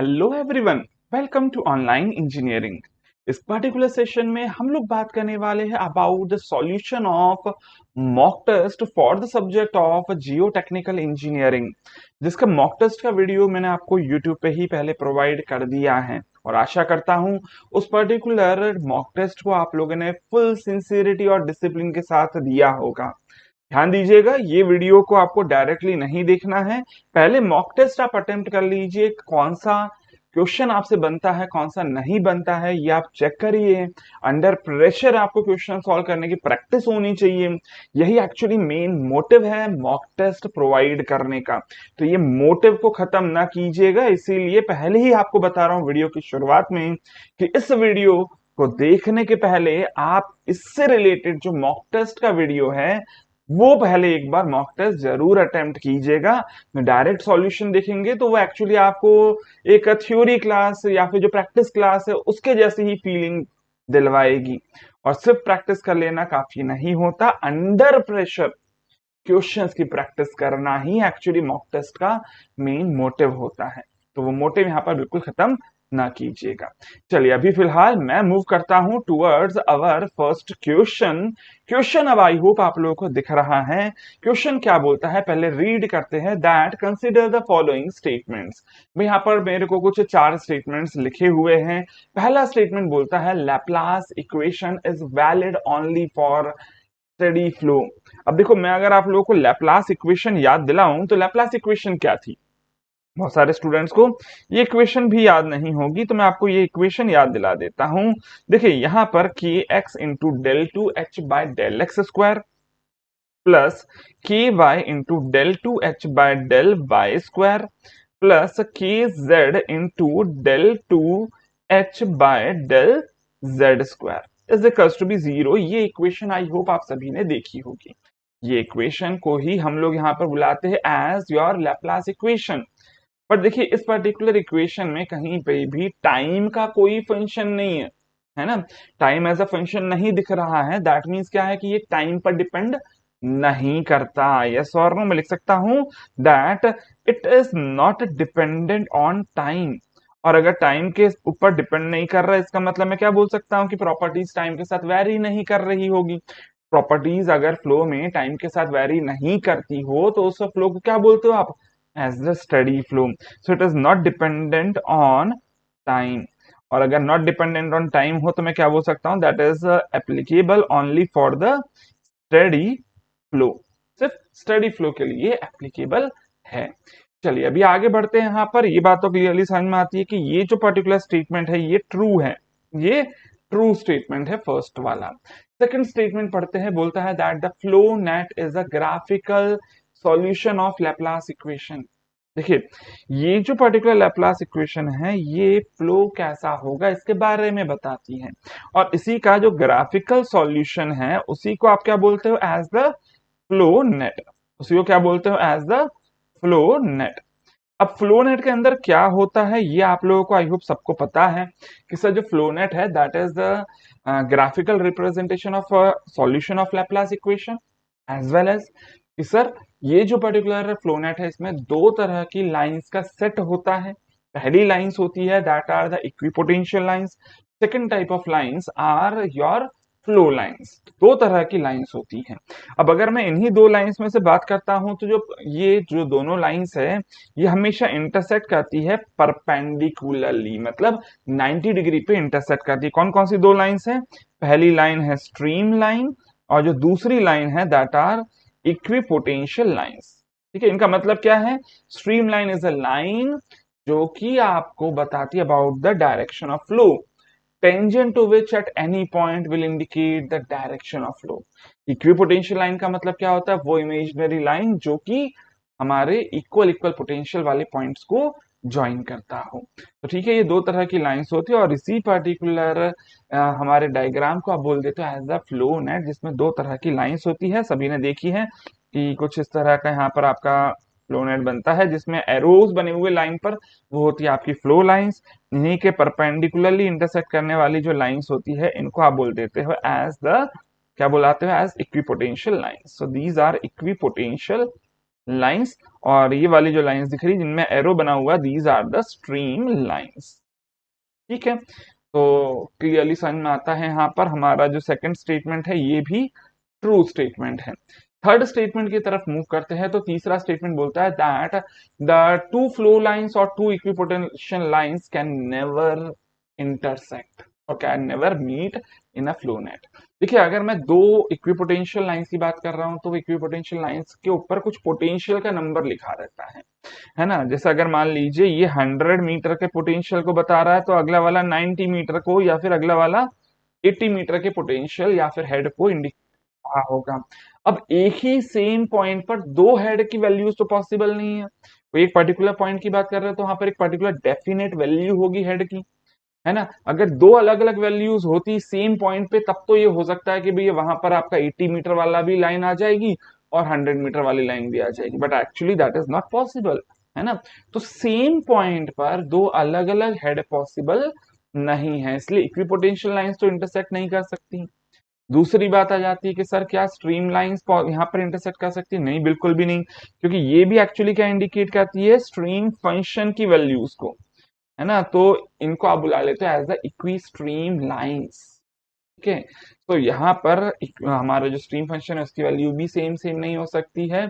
Hello everyone, welcome to online engineering. इस particular session में हम लोग बात करने वाले हैं about the solution of mock test for the subject of geotechnical engineering, जिसका मॉक टेस्ट का वीडियो मैंने आपको यूट्यूब पे ही पहले प्रोवाइड कर दिया है और आशा करता हूं उस पर्टिकुलर मॉक टेस्ट को आप लोगों ने फुल सिंसियरिटी और डिसिप्लिन के साथ दिया होगा। ध्यान दीजिएगा, ये वीडियो को आपको डायरेक्टली नहीं देखना है। पहले मॉक टेस्ट आप अटेम्प्ट कर लीजिए, कौन सा क्वेश्चन आपसे बनता है कौन सा नहीं बनता है ये आप चेक करिए। अंडर प्रेशर आपको क्वेश्चन सॉल्व करने की प्रैक्टिस होनी चाहिए। यही एक्चुअली मेन मोटिव है मॉक टेस्ट प्रोवाइड करने का। तो ये मोटिव को खत्म ना कीजिएगा, इसीलिए पहले ही आपको बता रहा हूं वीडियो की शुरुआत में कि इस वीडियो को देखने के पहले आप इससे रिलेटेड जो मॉक टेस्ट का वीडियो है वो पहले एक बार मॉक टेस्ट जरूर अटेम्प्ट कीजिएगा। डायरेक्ट सॉल्यूशन देखेंगे तो वो एक्चुअली आपको एक थ्योरी क्लास या फिर जो प्रैक्टिस क्लास है उसके जैसी ही फीलिंग दिलवाएगी। और सिर्फ प्रैक्टिस कर लेना काफी नहीं होता, अंडर प्रेशर क्वेश्चंस की प्रैक्टिस करना ही एक्चुअली मॉक टेस्ट का मेन मोटिव होता है। तो वो मोटिव यहाँ पर बिल्कुल खत्म ना कीजिएगा। चलिए अभी फिलहाल मैं मूव करता हूं towards our first question. Question अब आई होप आप लोगों को दिख रहा है। क्वेश्चन क्या बोलता है पहले रीड करते हैं। That consider the following statements. भाई यहाँ पर मेरे को कुछ 4 स्टेटमेंट्स लिखे हुए हैं। पहला स्टेटमेंट बोलता है Laplace equation is valid only for steady flow. अब देखो, मैं अगर आप लोगों को लैपलास इक्वेशन याद दिलाऊं तो लैपलास इक्वेशन क्या थी, बहुत सारे स्टूडेंट्स को ये इक्वेशन भी याद नहीं होगी, तो मैं आपको ये इक्वेशन याद दिला देता हूं। देखिए यहाँ पर k x into del two h by del x square plus k y into del two h by del y square plus k z into del two h by del z square is equals to be 0। ये equation I hope आप सभी ने देखी होगी। ये equation को ही हम लोग यहाँ पर बुलाते हैं एज योर लैपलास इक्वेशन। पर देखिए इस पर्टिकुलर इक्वेशन में कहीं पे भी टाइम का कोई फंक्शन नहीं है ना। टाइम एज अ फंक्शन नहीं दिख रहा है। दैट मीन्स क्या है कि ये टाइम पर डिपेंड नहीं करता। यस और नो मैं लिख सकता हूं that it is not dependent on time. और अगर टाइम के ऊपर डिपेंड नहीं कर रहा है, इसका मतलब मैं क्या बोल सकता हूँ कि प्रॉपर्टीज टाइम के साथ वेरी नहीं कर रही होगी। प्रॉपर्टीज अगर फ्लो में टाइम के साथ वेरी नहीं करती हो तो उस फ्लो को क्या बोलते हो आप, as the steady flow. So it is not dependent on time. और अगर not dependent on time हो तो मैं क्या बोल सकता हूं, that is applicable only for the steady flow. सिर्फ steady flow के लिए applicable है। चलिए अभी आगे बढ़ते हैं। यहाँ पर ये बात तो क्लियरली समझ में आती है कि ये जो पर्टिकुलर स्टेटमेंट है ये ट्रू है। ये ट्रू स्टेटमेंट है फर्स्ट वाला। सेकंड स्टेटमेंट पढ़ते हैं, बोलता है that the flow net is a graphical solution of Laplace equation. देखिए ये जो पर्टिकुलर लैपलास इक्वेशन है ये फ्लो कैसा होगा इसके बारे में बताती है। और इसी का जो ग्राफिकल सॉल्यूशन है उसी को आप क्या बोलते हो, एज द फ्लो नेट। उसी को क्या बोलते हो, एज द फ्लो नेट। अब फ्लो नेट के अंदर क्या होता है ये आप लोगों को आई होप सबको पता है कि सर जो फ्लो नेट है that is the graphical representation of solution of Laplace equation as well as कि सर ये जो पर्टिकुलर फ्लो नेट है इसमें 2 तरह की लाइंस का सेट होता है। पहली लाइंस होती है that are the equipotential lines. Second type of lines are your flow lines. 2 तरह की लाइंस होती हैं। अब अगर मैं इन्हीं 2 लाइंस में से बात करता हूं तो जो दोनों लाइंस है ये हमेशा इंटरसेक्ट करती है परपेंडिकुलरली, मतलब 90 डिग्री पे इंटरसेक्ट करती है। कौन कौन सी 2 लाइंस है, पहली लाइन है स्ट्रीम लाइन और जो दूसरी लाइन है दैट आर इक्विपोटेंशियल लाइंस। ठीक है, इनका मतलब क्या है, stream line is a line जो कि आपको बताती है about the direction of flow, tangent to which at any point will indicate the direction of flow. Equipotential line का मतलब क्या होता है, वो इमेजिनरी लाइन जो कि हमारे इक्वल पोटेंशियल वाले पॉइंट्स को ज्वाइन करता हो। तो ठीक है, ये 2 तरह की लाइंस होती है और इसी पर्टिकुलर हमारे डायग्राम को आप बोल देते हो एज द फ्लो नेट, जिसमें 2 तरह की लाइंस होती है। सभी ने देखी है कि कुछ इस तरह का यहाँ पर आपका फ्लो नेट बनता है जिसमें एरोज बने हुए लाइन पर, वो होती है आपकी फ्लो लाइंस। इन्हीं के परपेंडिकुलरली इंटरसेक्ट करने वाली जो लाइंस होती है इनको आप बोल देते हो एज द क्या बुलाते हो, as equipotential lines. So these are equipotential lines, और ये वाली जो लाइंस दिख रही जिनमें एरो बना हुआ, these are the stream lines. ठीक है, तो क्लियरली समझ में आता है यहाँ पर हमारा जो सेकंड स्टेटमेंट है ये भी ट्रू स्टेटमेंट है। थर्ड स्टेटमेंट की तरफ मूव करते हैं, तो तीसरा स्टेटमेंट बोलता है that the two flow lines और two equipotential lines can never intersect और can never meet in a flow net. देखिए, अगर मैं दो इक्विपोटेंशियल लाइंस की बात कर रहा हूं तो इक्विपोटेंशियल लाइंस के ऊपर कुछ पोटेंशियल का नंबर लिखा रहता है ना। जैसे अगर मान लीजिए ये 100 मीटर के पोटेंशियल को बता रहा है, तो अगला वाला 90 मीटर को या फिर अगला वाला 80 मीटर के पोटेंशियल या फिर हेड को इंडिकेट रहा होगा। अब एक ही सेम पॉइंट पर दो हेड की वैल्यूज तो पॉसिबल नहीं है। तो एक पर्टिकुलर पॉइंट की बात कर रहे हैं तो वहां पर एक पर्टिकुलर डेफिनेट वैल्यू होगी हेड की, है ना। अगर दो अलग अलग वैल्यूज होती सेम पॉइंट पे तब तो ये हो सकता है कि भैया वहां पर आपका 80 मीटर वाला भी लाइन आ जाएगी और 100 मीटर वाली लाइन भी आ जाएगी, but actually that is not possible, है ना। तो सेम पॉइंट पर दो अलग अलग हेड पॉसिबल नहीं है, इसलिए इक्विपोटेंशियल लाइंस तो इंटरसेक्ट नहीं कर सकती। दूसरी बात आ जाती है कि सर क्या स्ट्रीम लाइंस यहाँ पर इंटरसेक्ट कर सकती है? नहीं, बिल्कुल भी नहीं, क्योंकि ये भी एक्चुअली क्या इंडिकेट करती है, स्ट्रीम फंक्शन की वैल्यूज को, है ना। तो इनको आप बुला लेते हो as the equi stream lines. ठीक है, तो यहाँ पर हमारा जो स्ट्रीम फंक्शन है उसकी वैल्यू भी सेम सेम नहीं हो सकती है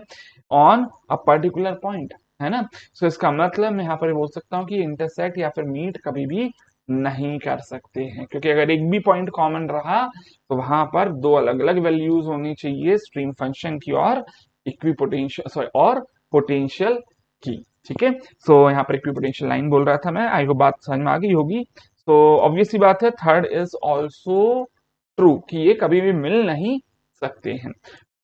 ऑन अ पर्टिकुलर पॉइंट, है ना। सो इसका मतलब मैं यहाँ पर बोल सकता हूँ कि इंटरसेक्ट या फिर मीट कभी भी नहीं कर सकते हैं, क्योंकि अगर एक भी पॉइंट कॉमन रहा तो वहां पर दो अलग अलग वैल्यूज होनी चाहिए स्ट्रीम फंक्शन की और इक्विपोटेंशियल सॉरी और पोटेंशियल की। ठीक है, सो यहाँ पर इक्विपोटेंशियल लाइन बोल रहा था मैं, आई होप बात समझ में आ गई होगी। तो ऑब्वियस सी बात है, थर्ड इज ऑल्सो ट्रू कि ये कभी भी मिल नहीं सकते हैं।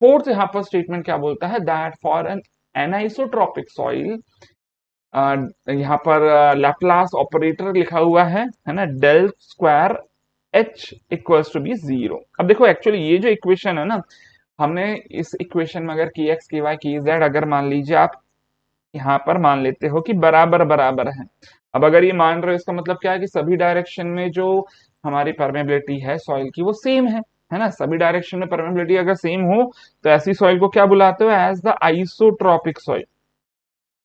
फोर्थ यहाँ पर स्टेटमेंट क्या बोलता है, that for an anisotropic soil, यहाँ पर लैप्लास ऑपरेटर लिखा हुआ है ना, del square h equals to be 0। अब देखो एक्चुअली ये जो इक्वेशन है ना, हमने इस इक्वेशन में अगर की एक्स की वाई की जेड अगर मान लीजिए आप यहाँ पर मान लेते हो कि बराबर बराबर है। अब अगर ये मान रहे हो इसका मतलब क्या है कि सभी डायरेक्शन में जो हमारी परमेबिलिटी है सॉइल की वो सेम है ना। सभी डायरेक्शन में परमेबिलिटी अगर सेम हो तो ऐसी सॉइल को क्या बुलाते हो, as the isotropic soil.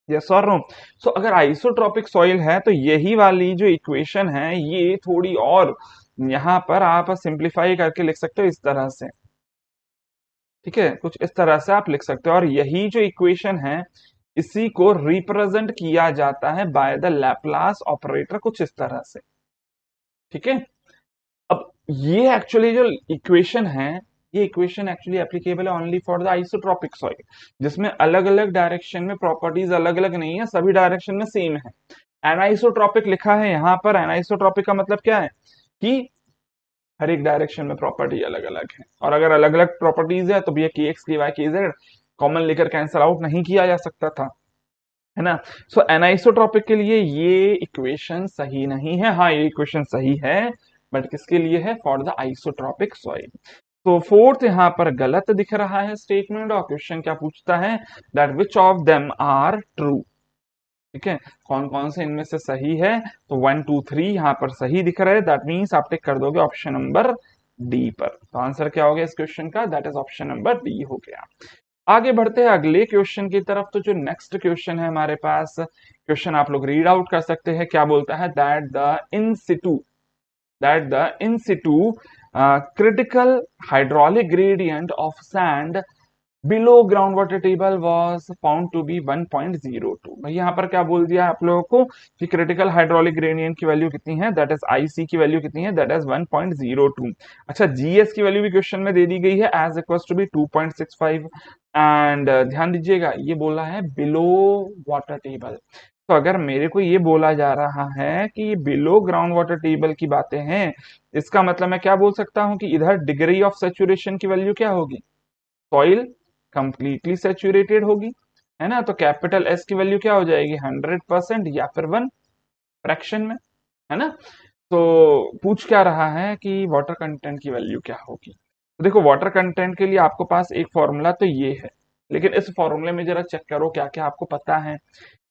Yes और नो। सो अगर आइसोट्रॉपिक सॉइल है तो यही वाली जो इक्वेशन है ये थोड़ी और यहाँ पर आप सिंप्लीफाई करके लिख सकते हो इस तरह से। ठीक है, कुछ इस तरह से आप लिख सकते हो, और यही जो इक्वेशन है इसी को रिप्रेजेंट किया जाता है बाय द लैप्लास ऑपरेटर कुछ इस तरह से। ठीक है, अब ये एक्चुअली जो इक्वेशन है ये इक्वेशन एक्चुअली एप्लीकेबल है only for the isotropic soil, जिसमें अलग अलग डायरेक्शन में प्रॉपर्टीज अलग अलग नहीं है, सभी डायरेक्शन में सेम है। एनाइसोट्रॉपिक लिखा है यहाँ पर, एनाइसोट्रॉपिक का मतलब क्या है कि हर एक डायरेक्शन में प्रॉपर्टी अलग अलग है, और अगर अलग अलग प्रॉपर्टीज है तो भी की एक्स की वाई की जेड कॉमन लेकर कैंसिल आउट नहीं किया जा सकता था, है ना। सो एनाइसोट्रॉपिक के लिए ये इक्वेशन सही नहीं है। हाँ, ये इक्वेशन सही है, बट किसके लिए है, फॉर द आइसोट्रॉपिक सॉइल। तो फोर्थ यहाँ पर गलत दिख रहा है स्टेटमेंट, और क्वेश्चन क्या पूछता है, that which of them are true. ठीक है, कौन कौन से इनमें से सही है, तो 1 2 3 यहाँ पर सही दिख रहा है, दैट मीन्स आप टिक कर दोगे ऑप्शन नंबर डी पर। तो आंसर क्या हो गया इस क्वेश्चन का, that is option number D हो गया। आगे बढ़ते हैं अगले क्वेश्चन की तरफ। तो जो नेक्स्ट क्वेश्चन है हमारे पास, क्वेश्चन आप लोग रीड आउट कर सकते हैं, क्या बोलता है, that the in Situ critical hydraulic gradient of sand below groundwater table was found to be 1.02। भाई यहाँ पर क्या बोल दिया आप लोगों को कि क्रिटिकल हाइड्रोलिक ग्रेडियंट की वैल्यू कितनी है, दैट इज आईसी की वैल्यू कितनी है, दैट इज 1.02। अच्छा, जीएस की वैल्यू भी क्वेश्चन में दे दी गई है as equals to be 2.65, and ध्यान दीजिएगा ये बोला है बिलो वाटर टेबल। तो अगर मेरे को ये बोला जा रहा है कि ये बिलो ग्राउंड वाटर टेबल की बातें हैं, इसका मतलब मैं क्या बोल सकता हूं कि इधर डिग्री ऑफ सेचुरेशन की वैल्यू क्या होगी, सॉइल कंप्लीटली सेचुरेटेड होगी, है ना। तो कैपिटल एस की वैल्यू क्या हो जाएगी, 100% या फिर 1 फ्रैक्शन में, है ना। तो पूछ क्या रहा है कि वाटर कंटेंट की वैल्यू क्या होगी। तो देखो, वाटर कंटेंट के लिए आपको पास एक फॉर्मूला तो ये है, लेकिन इस फॉर्मूले में जरा चेक करो क्या क्या आपको पता है।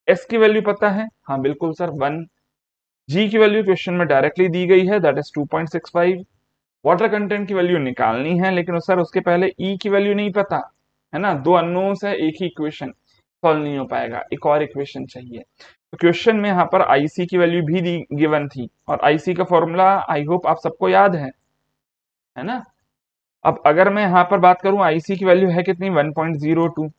एस की वैल्यू पता है, हाँ बिल्कुल सर 1। जी की वैल्यू क्वेश्चन में डायरेक्टली दी गई है, दैट इज 2.65। वाटर कंटेंट की वैल्यू निकालनी है, लेकिन सर उसके पहले ई की वैल्यू नहीं पता, है ना। दो अननोन्स है एक ही इक्वेशन, सॉल्व नहीं हो पाएगा, एक और इक्वेशन चाहिए। तो क्वेश्चन में यहाँ पर आईसी की वैल्यू भी दी गिवन थी, और आईसी का फॉर्मूला आई होप आप सबको याद है ना। अब अगर मैं यहाँ पर बात करूं, आईसी की वैल्यू है कितनी, 1.02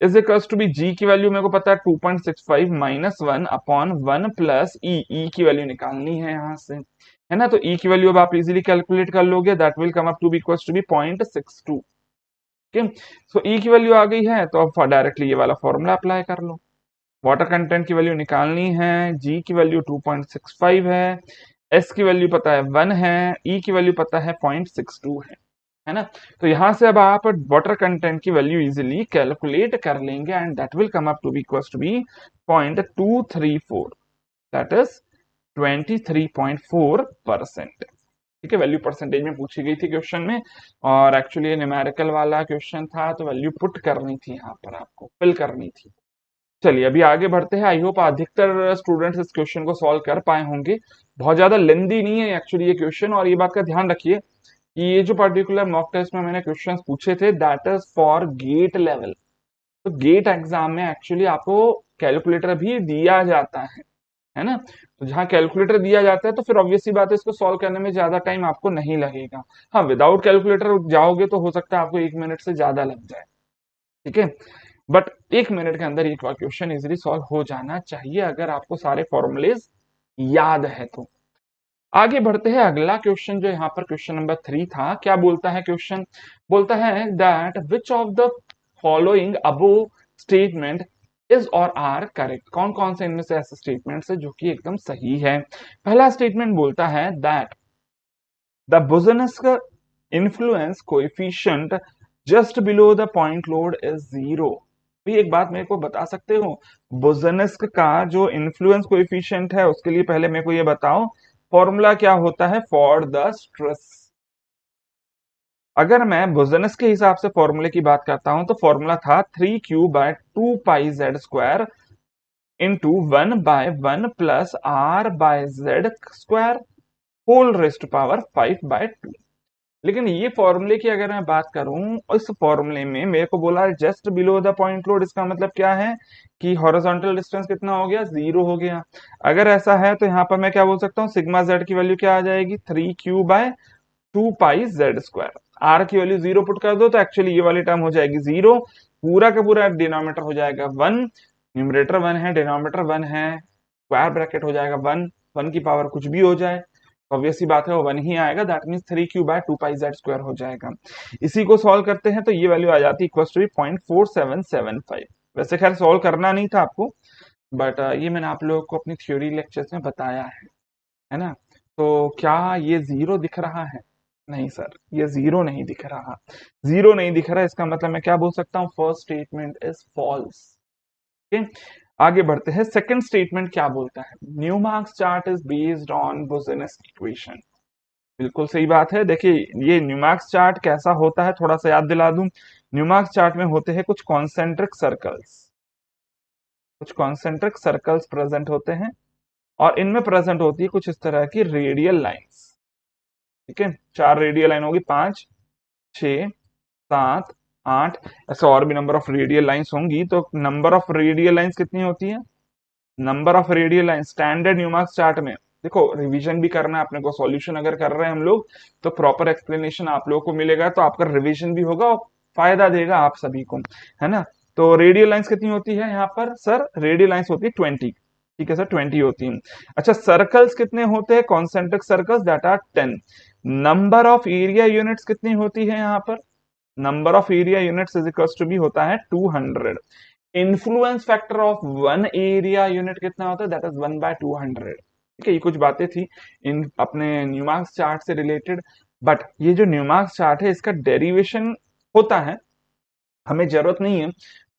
इज इक्वल्स टू बी, जी की वैल्यू मेरे को पता है 2.65 माइनस 1 अपॉन 1 प्लस ई की वैल्यू निकालनी है यहाँ से, है ना। तो ई की वैल्यू अब आप इजीली कैलकुलेट कर लोगे, that will come up to be equals to be 0.62। Okay, so e की वैल्यू आ गई है, तो अब डायरेक्टली ये वाला फॉर्मूला अप्लाई कर लो। वाटर कंटेंट की वैल्यू निकालनी है, जी की वैल्यू 2.65 है, एस की वैल्यू पता है 1 है, ई की वैल्यू पता है 0.62 है ना। तो यहां से अब आप वाटर कंटेंट की वैल्यू इजीली कैलकुलेट कर लेंगे, and that will come up to be equals to be 0.234, that is 23.4%। ठीक है, वैल्यू परसेंटेज में पूछी गई थी क्वेश्चन में, और एक्चुअली ये न्यूमेरिकल वाला क्वेश्चन था, तो वैल्यू पुट करनी थी, यहाँ पर आपको फिल करनी थी। चलिए अभी आगे बढ़ते हैं। आई होप अधिकतर स्टूडेंट्स इस क्वेश्चन को सॉल्व कर पाए होंगे। बहुत ज्यादा लेंदी नहीं है एक्चुअली ये क्वेश्चन, और ये बात का ध्यान रखिए कि ये जो पर्टिकुलर मॉक टेस्ट में मैंने क्वेश्चंस पूछे थे, that is for GATE level. तो गेट एग्जाम में एक्चुअली आपको कैलकुलेटर भी दिया जाता है ना। तो जहाँ कैलकुलेटर दिया जाता है, तो फिर ऑब्वियस सी बात है, इसको सॉल्व करने में ज्यादा टाइम आपको नहीं लगेगा। हाँ, विदाउट कैलकुलेटर जाओगे तो हो सकता है आपको 1 मिनट से ज्यादा लग जाए, ठीक है। बट 1 मिनट के अंदर ये क्वेश्चन इजीली सॉल्व हो जाना चाहिए, अगर आपको सारे फॉर्मूलेज याद है तो। आगे बढ़ते हैं, अगला क्वेश्चन जो यहाँ पर क्वेश्चन नंबर 3 था, क्या बोलता है क्वेश्चन, बोलता है that which of the following above statement is और आर करेक्ट। कौन कौन से इनमें से ऐसे स्टेटमेंट्स है जो कि एकदम सही है। पहला स्टेटमेंट बोलता है that the Boussinesq influence coefficient just below the point load is 0। भी एक बात मेरे को बता सकते हो, बुज़नेस्क का जो इन्फ्लुएंस कोएफिशिएंट है, उसके लिए पहले मेरे को ये बताओ फॉर्मूला क्या होता है फॉर द स्ट्रेस। अगर मैं बुज़नेस के हिसाब से फॉर्मूले की बात करता हूं, तो फॉर्मूला था 3q/2πz² into 1/1 plus r/z² whole rest power 5/2। लेकिन ये फॉर्मूले की अगर मैं बात करूं, इस फॉर्मूले में मेरे को बोला है just below the point load, इसका मतलब क्या है कि हॉरिजॉन्टल डिस्टेंस कितना हो गया, 0 हो गया। अगर ऐसा है तो यहाँ पर मैं क्या बोल सकता हूँ, सिग्मा जेड की वैल्यू क्या आ जाएगी, 3q/2πz²। आर की वैल्यू 0 पुट कर दो, तो एक्चुअली ये वाली टर्म हो जाएगी 0, पूरा का पूरा डिनोमिनेटर हो जाएगा 1, न्यूमरेटर 1 है, डिनोमिनेटर 1 है, स्क्वायर ब्रैकेट हो जाएगा 1, 1 की पावर कुछ भी हो जाए, ऑब्वियस सी बात है वो 1 ही आएगा, दैट मीन्स 3q/2πz² हो जाएगा। इसी को सॉल्व करते हैं, तो ये वैल्यू आ जाती है इक्वल टू 0.4775। वैसे खैर सॉल्व करना नहीं था आपको, बट ये मैंने आप लोगों को अपनी थ्योरी लेक्चर्स में बताया है ना। तो क्या ये 0 दिख रहा है, नहीं सर, ये 0 नहीं दिख रहा। 0 नहीं दिख रहा, इसका मतलब मैं क्या बोल सकता हूँ, first statement is false. Okay, आगे बढ़ते हैं। सेकंड स्टेटमेंट क्या बोलता है, Newmark's chart is based on Boussinesq equation. बिल्कुल सही बात है। देखिए ये न्यूमार्क्स चार्ट कैसा होता है, थोड़ा सा याद दिला दूं। न्यूमार्क्स चार्ट में होते हैं कुछ कॉन्सेंट्रिक सर्कल्स, कुछ कॉन्सेंट्रिक सर्कल्स प्रेजेंट होते हैं, और इनमें प्रेजेंट होती है कुछ इस तरह की रेडियल लाइंस। ठीक है, 4 रेडियल लाइन होगी, 5, 6, 7, 8, ऐसे और भी नंबर ऑफ रेडियल लाइंस होंगी। तो नंबर ऑफ रेडियल लाइंस कितनी होती है, number of radial line standard Newmark's chart में, देखो रिवीजन भी करना है अपने को, सॉल्यूशन अगर कर रहे हैं हम लोग तो प्रॉपर एक्सप्लेनेशन आप लोगों को मिलेगा, तो आपका रिवीजन भी होगा और फायदा देगा आप सभी को, है ना। तो रेडियल लाइंस कितनी होती है यहाँ पर, सर रेडियल लाइंस होती है 20। ठीक है सर, 20 होती है। अच्छा, सर्कल्स कितने होते हैं, concentric circles that are 10। Number of area units कितनी होती है यहाँ पर, number of area units is equals to be होता है 200। Influence factor of one area unit कितना होता है, दैट इज 1/200। ठीक है, ये कुछ बातें थी इन अपने न्यूमार्क्स चार्ट से रिलेटेड। बट ये जो न्यूमार्क्स चार्ट है, इसका डेरिवेशन होता है, हमें जरूरत नहीं है,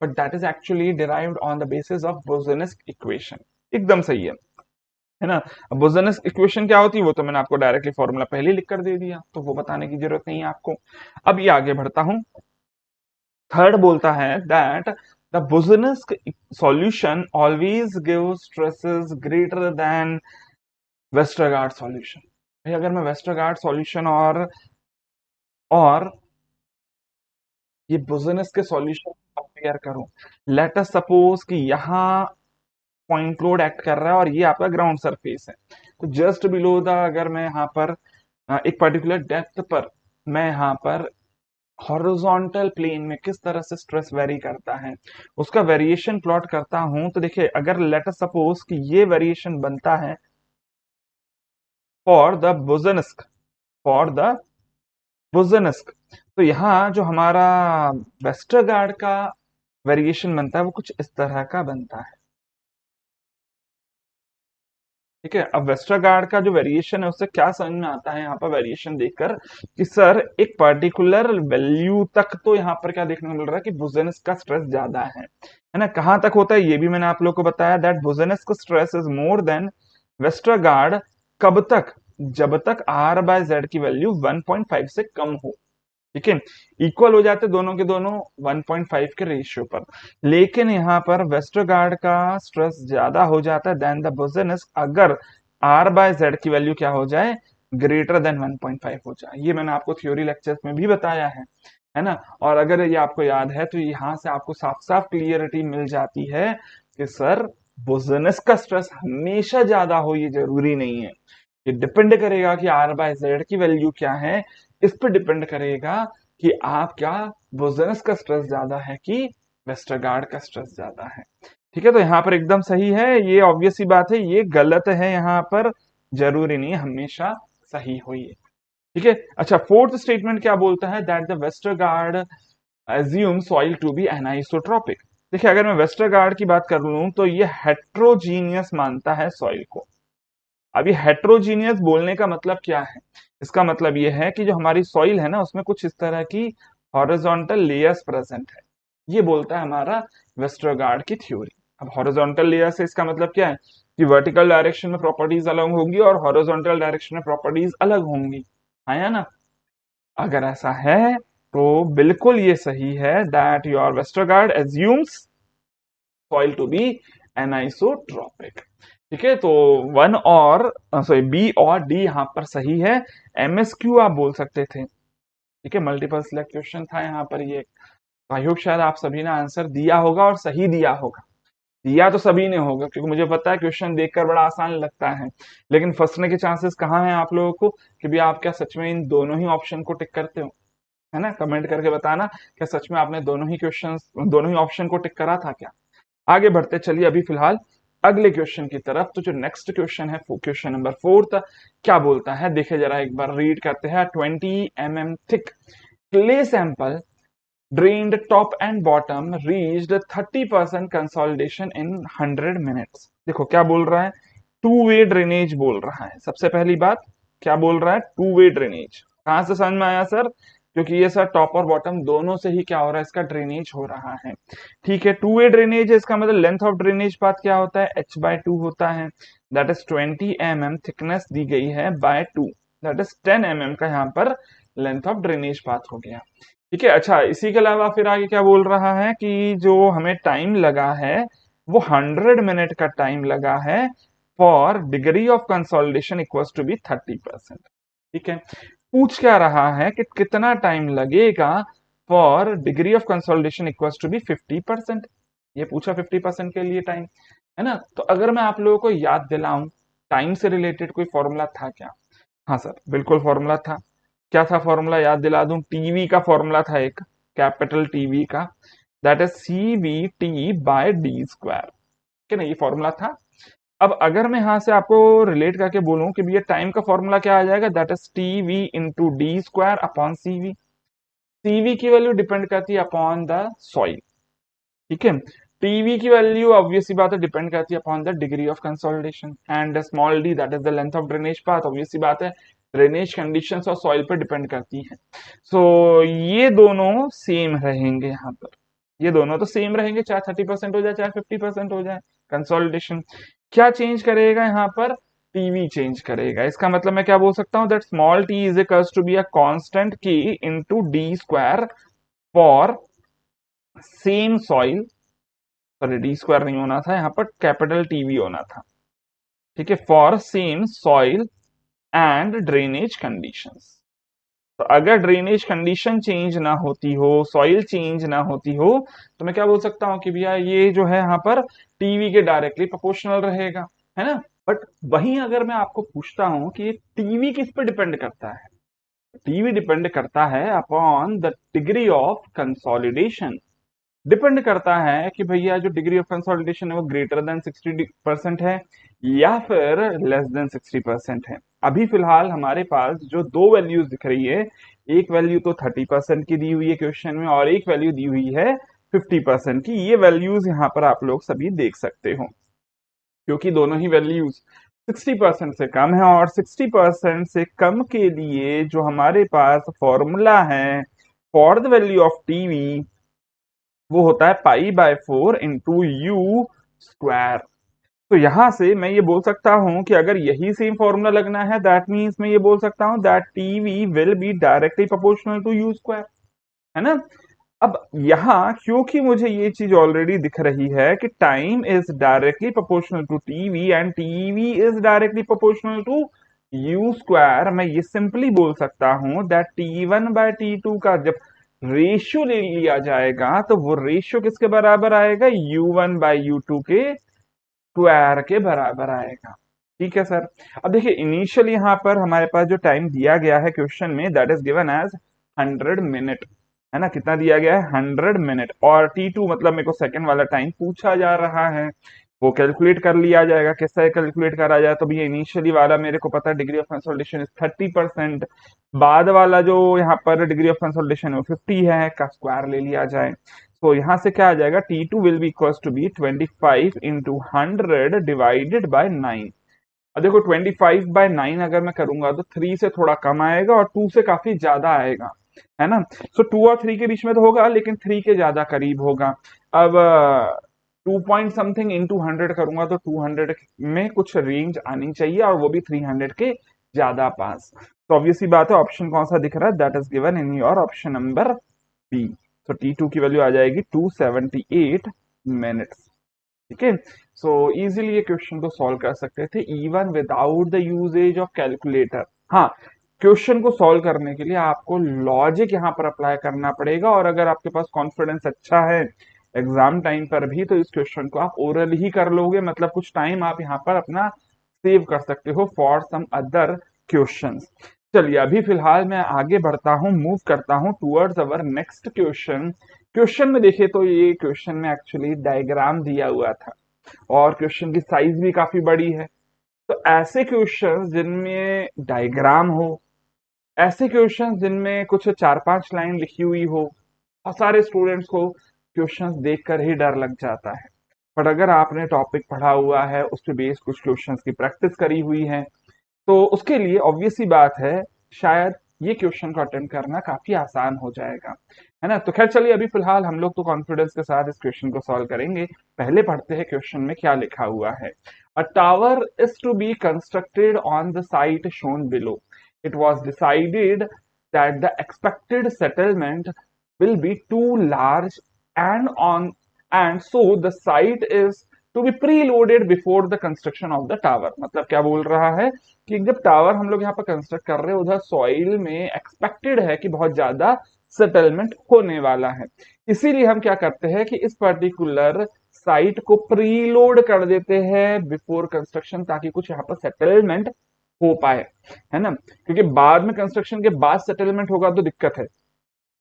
but that is actually derived on the basis of Boussinesq equation. एकदम सही है ना। अब बुज़नेस इक्वेशन क्या होती है, वो तो मैंने आपको डायरेक्टली फॉर्मूला पहले लिख कर दे दिया, तो वो बताने की जरूरत नहीं है आपको। अब ये आगे बढ़ता हूं। थर्ड बोलता है that the Boussinesq solution always give stresses greater than Westergaard solution. भाई अगर मैं वेस्टरगार्ड सॉल्यूशन और ये बुज़नेस के सॉल्यूशन कंपेयर करूं, लेट अस सपोज कि यहाँ पॉइंट लोड एक्ट कर रहा है और ये आपका ग्राउंड सरफेस है, तो जस्ट बिलो द, अगर मैं यहाँ पर एक पर्टिकुलर डेप्थ पर मैं यहाँ पर हॉरिजॉन्टल प्लेन में किस तरह से स्ट्रेस वेरी करता है उसका वेरिएशन प्लॉट करता हूं, तो देखिए अगर लेट अस सपोज कि ये वेरिएशन बनता है फॉर द बुज़ेनस्क, फॉर द बुज़ेनस्क, तो यहाँ जो हमारा वेस्टरगार्ड का वेरिएशन बनता है वो कुछ इस तरह का बनता है। ठीक है, अब वेस्टरगार्ड का जो वेरिएशन है उससे क्या समझ में आता है यहाँ पर वेरिएशन देखकर कि सर एक पर्टिकुलर वैल्यू तक तो यहाँ पर क्या देखने को मिल रहा है कि बुज़ेनस का स्ट्रेस ज्यादा है ना। कहां तक होता है ये भी मैंने आप लोग को बताया, दैट बुज़ेनस का stress is more than Westergaard. कब तक? जब तक आर बाय जेड की वैल्यू 1.5 से कम हो। ठीक है, इक्वल हो जाते दोनों के दोनों 1.5 के रेशियो पर, लेकिन यहाँ पर वेस्टरगार्ड का स्ट्रेस ज्यादा हो जाता है देन द बुज़ेनस अगर आर बाय जेड की वैल्यू क्या हो जाए, ग्रेटर देन 1.5 हो जाए। ये मैंने आपको थ्योरी लेक्चर्स में भी बताया है ना। और अगर ये आपको याद है तो यहाँ से आपको साफ साफ क्लियरिटी मिल जाती है कि सर बुज़ेनस का स्ट्रेस हमेशा ज्यादा हो ये जरूरी नहीं है। ये डिपेंड करेगा कि आर बाय जेड की वैल्यू क्या है, इस पर डिपेंड करेगा कि आप क्या बुज़ेनस का स्ट्रेस ज्यादा है कि वेस्टरगार्ड का स्ट्रेस ज्यादा है। ठीक है, तो यहाँ पर एकदम सही है, ये ऑब्वियस सी बात है, ये गलत है, यहाँ पर जरूरी नहीं हमेशा सही हो ये। ठीक है, अच्छा फोर्थ स्टेटमेंट क्या बोलता है, that the Westergaard assume soil to be anisotropic. देखिए अगर मैं वेस्टरगार्ड की बात कर लूं तो ये हेट्रोजीनियस मानता है सॉइल को। अब ये हेट्रोजीनियस बोलने का मतलब क्या है, इसका मतलब ये है कि जो हमारी सॉइल है ना उसमें कुछ इस तरह की हॉरिजॉन्टल लेयर्स प्रेजेंट है, ये बोलता है हमारा वेस्टरगार्ड की थ्योरी। अब हॉरिजॉन्टल लेयर से इसका मतलब क्या है कि वर्टिकल डायरेक्शन में प्रॉपर्टीज अलग होंगी और हॉरिजॉन्टल डायरेक्शन में प्रॉपर्टीज अलग होंगी, है ना। अगर ऐसा है तो बिल्कुल ये सही है that your Westergaard assumes soil to be anisotropic. ठीक है, तो वन और सॉरी बी और डी यहाँ पर सही है। एमएसक्यू आप बोल सकते थे। ठीक है, मल्टीपल सिलेक्ट क्वेश्चन था यहाँ पर ये। आई होप शायद आप सभी ने आंसर दिया होगा और सही दिया होगा। दिया तो सभी ने होगा क्योंकि मुझे पता है क्वेश्चन देखकर बड़ा आसान लगता है, लेकिन फंसने के चांसेस कहाँ हैं आप लोगों को कि भी आप क्या सच में इन दोनों ही ऑप्शन को टिक करते हो, है ना। कमेंट करके बताना क्या सच में आपने दोनों ही क्वेश्चन दोनों ही ऑप्शन को टिक करा था क्या। आगे बढ़ते चलिए अभी फिलहाल अगले क्वेश्चन की तरफ। तो जो नेक्स्ट क्वेश्चन है क्वेश्चन नंबर फोर्थ क्या बोलता है, देखे जरा एक बार रीड करते हैं। 20 mm thick clay sample drained top and bottom reached 30% consolidation in 100 minutes. देखो क्या बोल रहा है, टू वे ड्रेनेज बोल रहा है। सबसे पहली बात क्या बोल रहा है, टू वे ड्रेनेज। कहां से समझ में आया सर, क्योंकि ये सर टॉप और बॉटम दोनों से ही क्या हो रहा है, इसका ड्रेनेज हो रहा है। ठीक है, टू वे ड्रेनेज है, इसका मतलब लेंथ ऑफ ड्रेनेज पाथ क्या होता है, h/2 होता है, दैट इज 20 mm थिकनेस दी गई है बाय 2, दैट इज 10 mm का यहाँ पर लेंथ ऑफ ड्रेनेज पाथ हो गया। ठीक है, अच्छा इसी के अलावा फिर आगे क्या बोल रहा है कि जो हमें टाइम लगा है वो 100 मिनट का टाइम लगा है for degree of consolidation equals to be 30%। ठीक है, पूछ क्या रहा है कि कितना टाइम लगेगा for degree of consolidation equals to be 50%। ये पूछा 50% के लिए टाइम, है ना। तो अगर मैं आप लोगों को याद दिलाऊं टाइम से रिलेटेड कोई फॉर्मूला था क्या। हाँ सर बिल्कुल फॉर्मूला था। क्या था फॉर्मूला, याद दिला दूं, टीवी का फॉर्मूला था एक, कैपिटल टीवी का, that is C V T by D square. ठीक है ना, ये फॉर्मूला था। अब अगर मैं यहां से आपको रिलेट करके बोलूं कि भैया टाइम का फॉर्मूला क्या आ जाएगा, that is T V into D square upon C V. CV की वैल्यू डिपेंड करती है अपॉन द सॉइल। ठीक है, टीवी की वैल्यू ऑब्वियसली बात है डिपेंड करती है upon the degree of consolidation and small D that is the length of drainage path. Obviously बात है ड्रेनेज कंडीशंस और सॉइल पर डिपेंड करती है। सो ये दोनों सेम रहेंगे यहाँ पर, ये दोनों तो सेम रहेंगे, चाहे 30% हो जाए चाहे 50% हो जाए कंसोलिडेशन। क्या चेंज करेगा यहाँ पर, टीवी चेंज करेगा। इसका मतलब मैं क्या बोल सकता हूँ, that small T is equals to be a constant की into D square for same soil. Sorry D square नहीं होना था यहाँ पर, कैपिटल टीवी होना था। ठीक है, for same soil and drainage conditions. तो अगर ड्रेनेज कंडीशन चेंज ना होती हो, सॉइल चेंज ना होती हो, तो मैं क्या बोल सकता हूँ कि भैया ये जो है यहाँ पर टीवी के डायरेक्टली प्रोपोर्शनल रहेगा, है ना। बट वहीं अगर मैं आपको पूछता हूँ कि टीवी किस पे डिपेंड करता है, टीवी डिपेंड करता है upon the degree of consolidation. Depend करता है कि भैया जो डिग्री ऑफ कंसोलिडेशन है वो ग्रेटर देन 60% है या फिर लेस देन 60% है। अभी फिलहाल हमारे पास जो दो वैल्यूज दिख रही है, एक वैल्यू तो 30% की दी हुई है क्वेश्चन में और एक वैल्यू दी हुई है 50% की। ये वैल्यूज यहाँ पर आप लोग सभी देख सकते हो, क्योंकि दोनों ही वैल्यूज 60% से कम है और 60% से कम के लिए जो हमारे पास फॉर्मूला है for the value of TV वो होता है पाई/4 इंटू यू स्क्वायर। तो यहां से मैं ये बोल सकता हूं कि अगर यही सेम फॉर्मूला लगना है, दैट मीन्स मैं ये बोल सकता हूं that TV will be directly proportional to U square, है ना। अब यहाँ क्योंकि मुझे ये चीज ऑलरेडी दिख रही है कि time is directly proportional to TV and TV is directly proportional to U square, मैं ये सिंपली बोल सकता हूं दैट T1/T2 का जब रेशियो ले लिया जाएगा तो वो रेशियो किसके बराबर आएगा, U1/U2 के स्क्वायर के बराबर आएगा। ठीक है सर। अब देखिए इनिशियल यहाँ पर हमारे पास जो टाइम दिया गया है क्वेश्चन में that is given as 100 minute, है ना। कितना दिया गया है, 100 मिनट। और T2 मतलब मेरे को सेकंड वाला टाइम पूछा जा रहा है, वो कैलकुलेट कर लिया जाएगा। कैसे कैलकुलेट करा जाए, तो भैया इनिशियली वाला मेरे को पता है डिग्री ऑफ कंसोलिडेशन इज 30%, बाद वाला जो यहाँ पर डिग्री ऑफ कंसोलिडेशन है वो 50 है, का स्क्वायर ले लिया जाए। तो यहाँ से क्या आ जाएगा, T2 will be equals to be 25 into 100 divided by 9। अब देखो 25/9 अगर मैं करूंगा तो 3 से थोड़ा कम आएगा और 2 से काफी ज्यादा आएगा, है ना। सो 2 और 3 के बीच में तो होगा लेकिन 3 के ज्यादा करीब होगा। अब 2 पॉइंट समथिंग इंटू 100 करूंगा तो 200 में कुछ रेंज आनी चाहिए और वो भी 300 के ज्यादा पास। तो ऑब्वियसली बात है ऑप्शन कौन सा दिख रहा है, that is given in your option number B. तो T2 की वैल्यू आ जाएगी 278 मिनट्स। ठीक है। सो इजीली ये क्वेश्चन को सॉल्व कर सकते थे even without the usages of calculator. हाँ, क्वेश्चन को सॉल्व करने के लिए आपको लॉजिक यहाँ पर अप्लाई करना पड़ेगा और अगर आपके पास कॉन्फिडेंस अच्छा है एग्जाम टाइम पर भी तो इस क्वेश्चन को आप ओरल ही कर लोगे, मतलब कुछ टाइम आप यहाँ पर अपना सेव कर सकते हो फॉर सम अदर क्वेश्चंस। चलिए अभी फिलहाल मैं आगे बढ़ता हूँ, मूव करता हूँ towards our next question. Question में देखिए तो ये क्वेश्चन में एक्चुअली डायग्राम दिया हुआ था और क्वेश्चन की साइज भी काफी बड़ी है। तो ऐसे क्वेश्चन जिनमें डायग्राम हो, ऐसे क्वेश्चन जिनमें कुछ 4-5 लाइन लिखी हुई हो, और सारे स्टूडेंट्स को क्वेश्चंस देखकर ही डर लग जाता है। पर अगर आपने टॉपिक पढ़ा हुआ है, उस पे बेस्ड कुछ क्वेश्चंस की प्रैक्टिस करी हुई है, तो उसके लिए ऑब्वियस सी बात है शायद ये क्वेश्चन को अटेम्प्ट करना काफी आसान हो जाएगा, है ना। तो खैर चलिए अभी फिलहाल हम लोग तो कॉन्फिडेंस के साथ इस क्वेश्चन को सॉल्व करेंगे। पहले पढ़ते हैं क्वेश्चन में क्या लिखा हुआ है। A tower is to be constructed on the site shown below. It was decided that the expected settlement will be too large and on and so the site is to be preloaded before the construction of the tower। मतलब क्या बोल रहा है कि जब tower हम लोग यहाँ पर कंस्ट्रक्ट कर रहे हैं उधर सॉइल में एक्सपेक्टेड है कि बहुत ज्यादा सेटलमेंट होने वाला है, इसीलिए हम क्या करते हैं कि इस पर्टिकुलर साइट को प्रीलोड कर देते हैं बिफोर कंस्ट्रक्शन, ताकि कुछ यहाँ पर सेटलमेंट हो पाए, है ना। क्योंकि बाद में कंस्ट्रक्शन के बाद सेटलमेंट होगा तो दिक्कत है,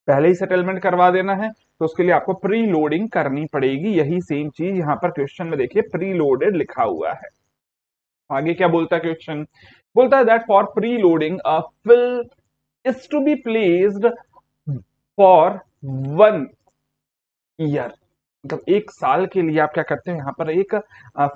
पहले ही सेटलमेंट करवा देना है तो उसके लिए आपको प्री लोडिंग करनी पड़ेगी। यही सेम चीज यहाँ पर क्वेश्चन में देखिए प्री लोडेड लिखा हुआ है। आगे क्या बोलता है क्वेश्चन, बोलता है that for preloading a fill is to be placed for 1 year. मतलब 1 साल के लिए आप क्या करते हैं यहाँ पर एक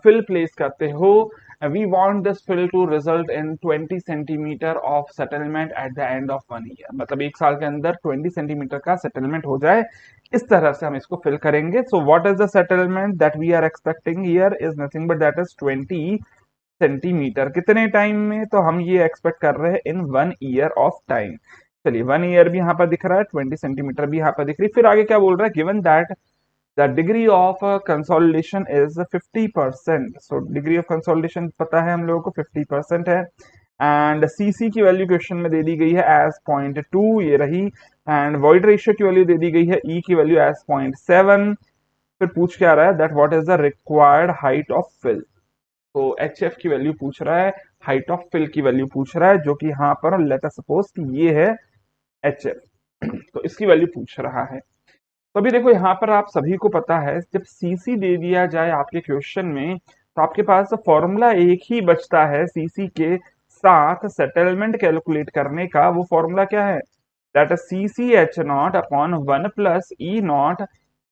फिल प्लेस करते हो। We want this fill to result in 20 centimetre of settlement at the end of 1 year. मतलब 1 साल के अंदर 20 सेंटीमीटर का सेटलमेंट हो जाए, इस तरह से हम इसको फिल करेंगे। So what is the settlement that we are expecting here is nothing but that is 20 centimetre. कितने टाइम में, तो हम ये एक्सपेक्ट कर रहे हैं इन 1 ईयर ऑफ टाइम। चलिए 1 ईयर भी यहाँ पर दिख रहा है, 20 सेंटीमीटर भी यहाँ पर दिख रही है। फिर आगे क्या बोल रहा है, given that the degree of consolidation is 50%। so degree of consolidation पता है हम लोगों को 50% है। एंड सीसी की वैल्यू क्वेश्चन में दे दी गई है एज 0.2, ये रही। एंड वॉइड रेशियो की वैल्यू दे दी गई है ई की वैल्यू एज 0.7। फिर पूछ क्या रहा है that what is the required height of fill. तो एच एफ की वैल्यू पूछ रहा है, हाइट ऑफ फिल की वैल्यू पूछ रहा है, जो कि यहाँ पर लेट अस सपोज कि ये है एच एफ। तो इसकी वैल्यू पूछ रहा है। तो अभी देखो यहाँ पर आप सभी को पता है जब सीसी दे दिया जाए आपके क्वेश्चन में तो आपके पास फॉर्मूला एक ही बचता है सीसी के साथ सेटलमेंट कैलकुलेट करने का। वो फॉर्मूला क्या है that is C C H naught upon 1 plus E naught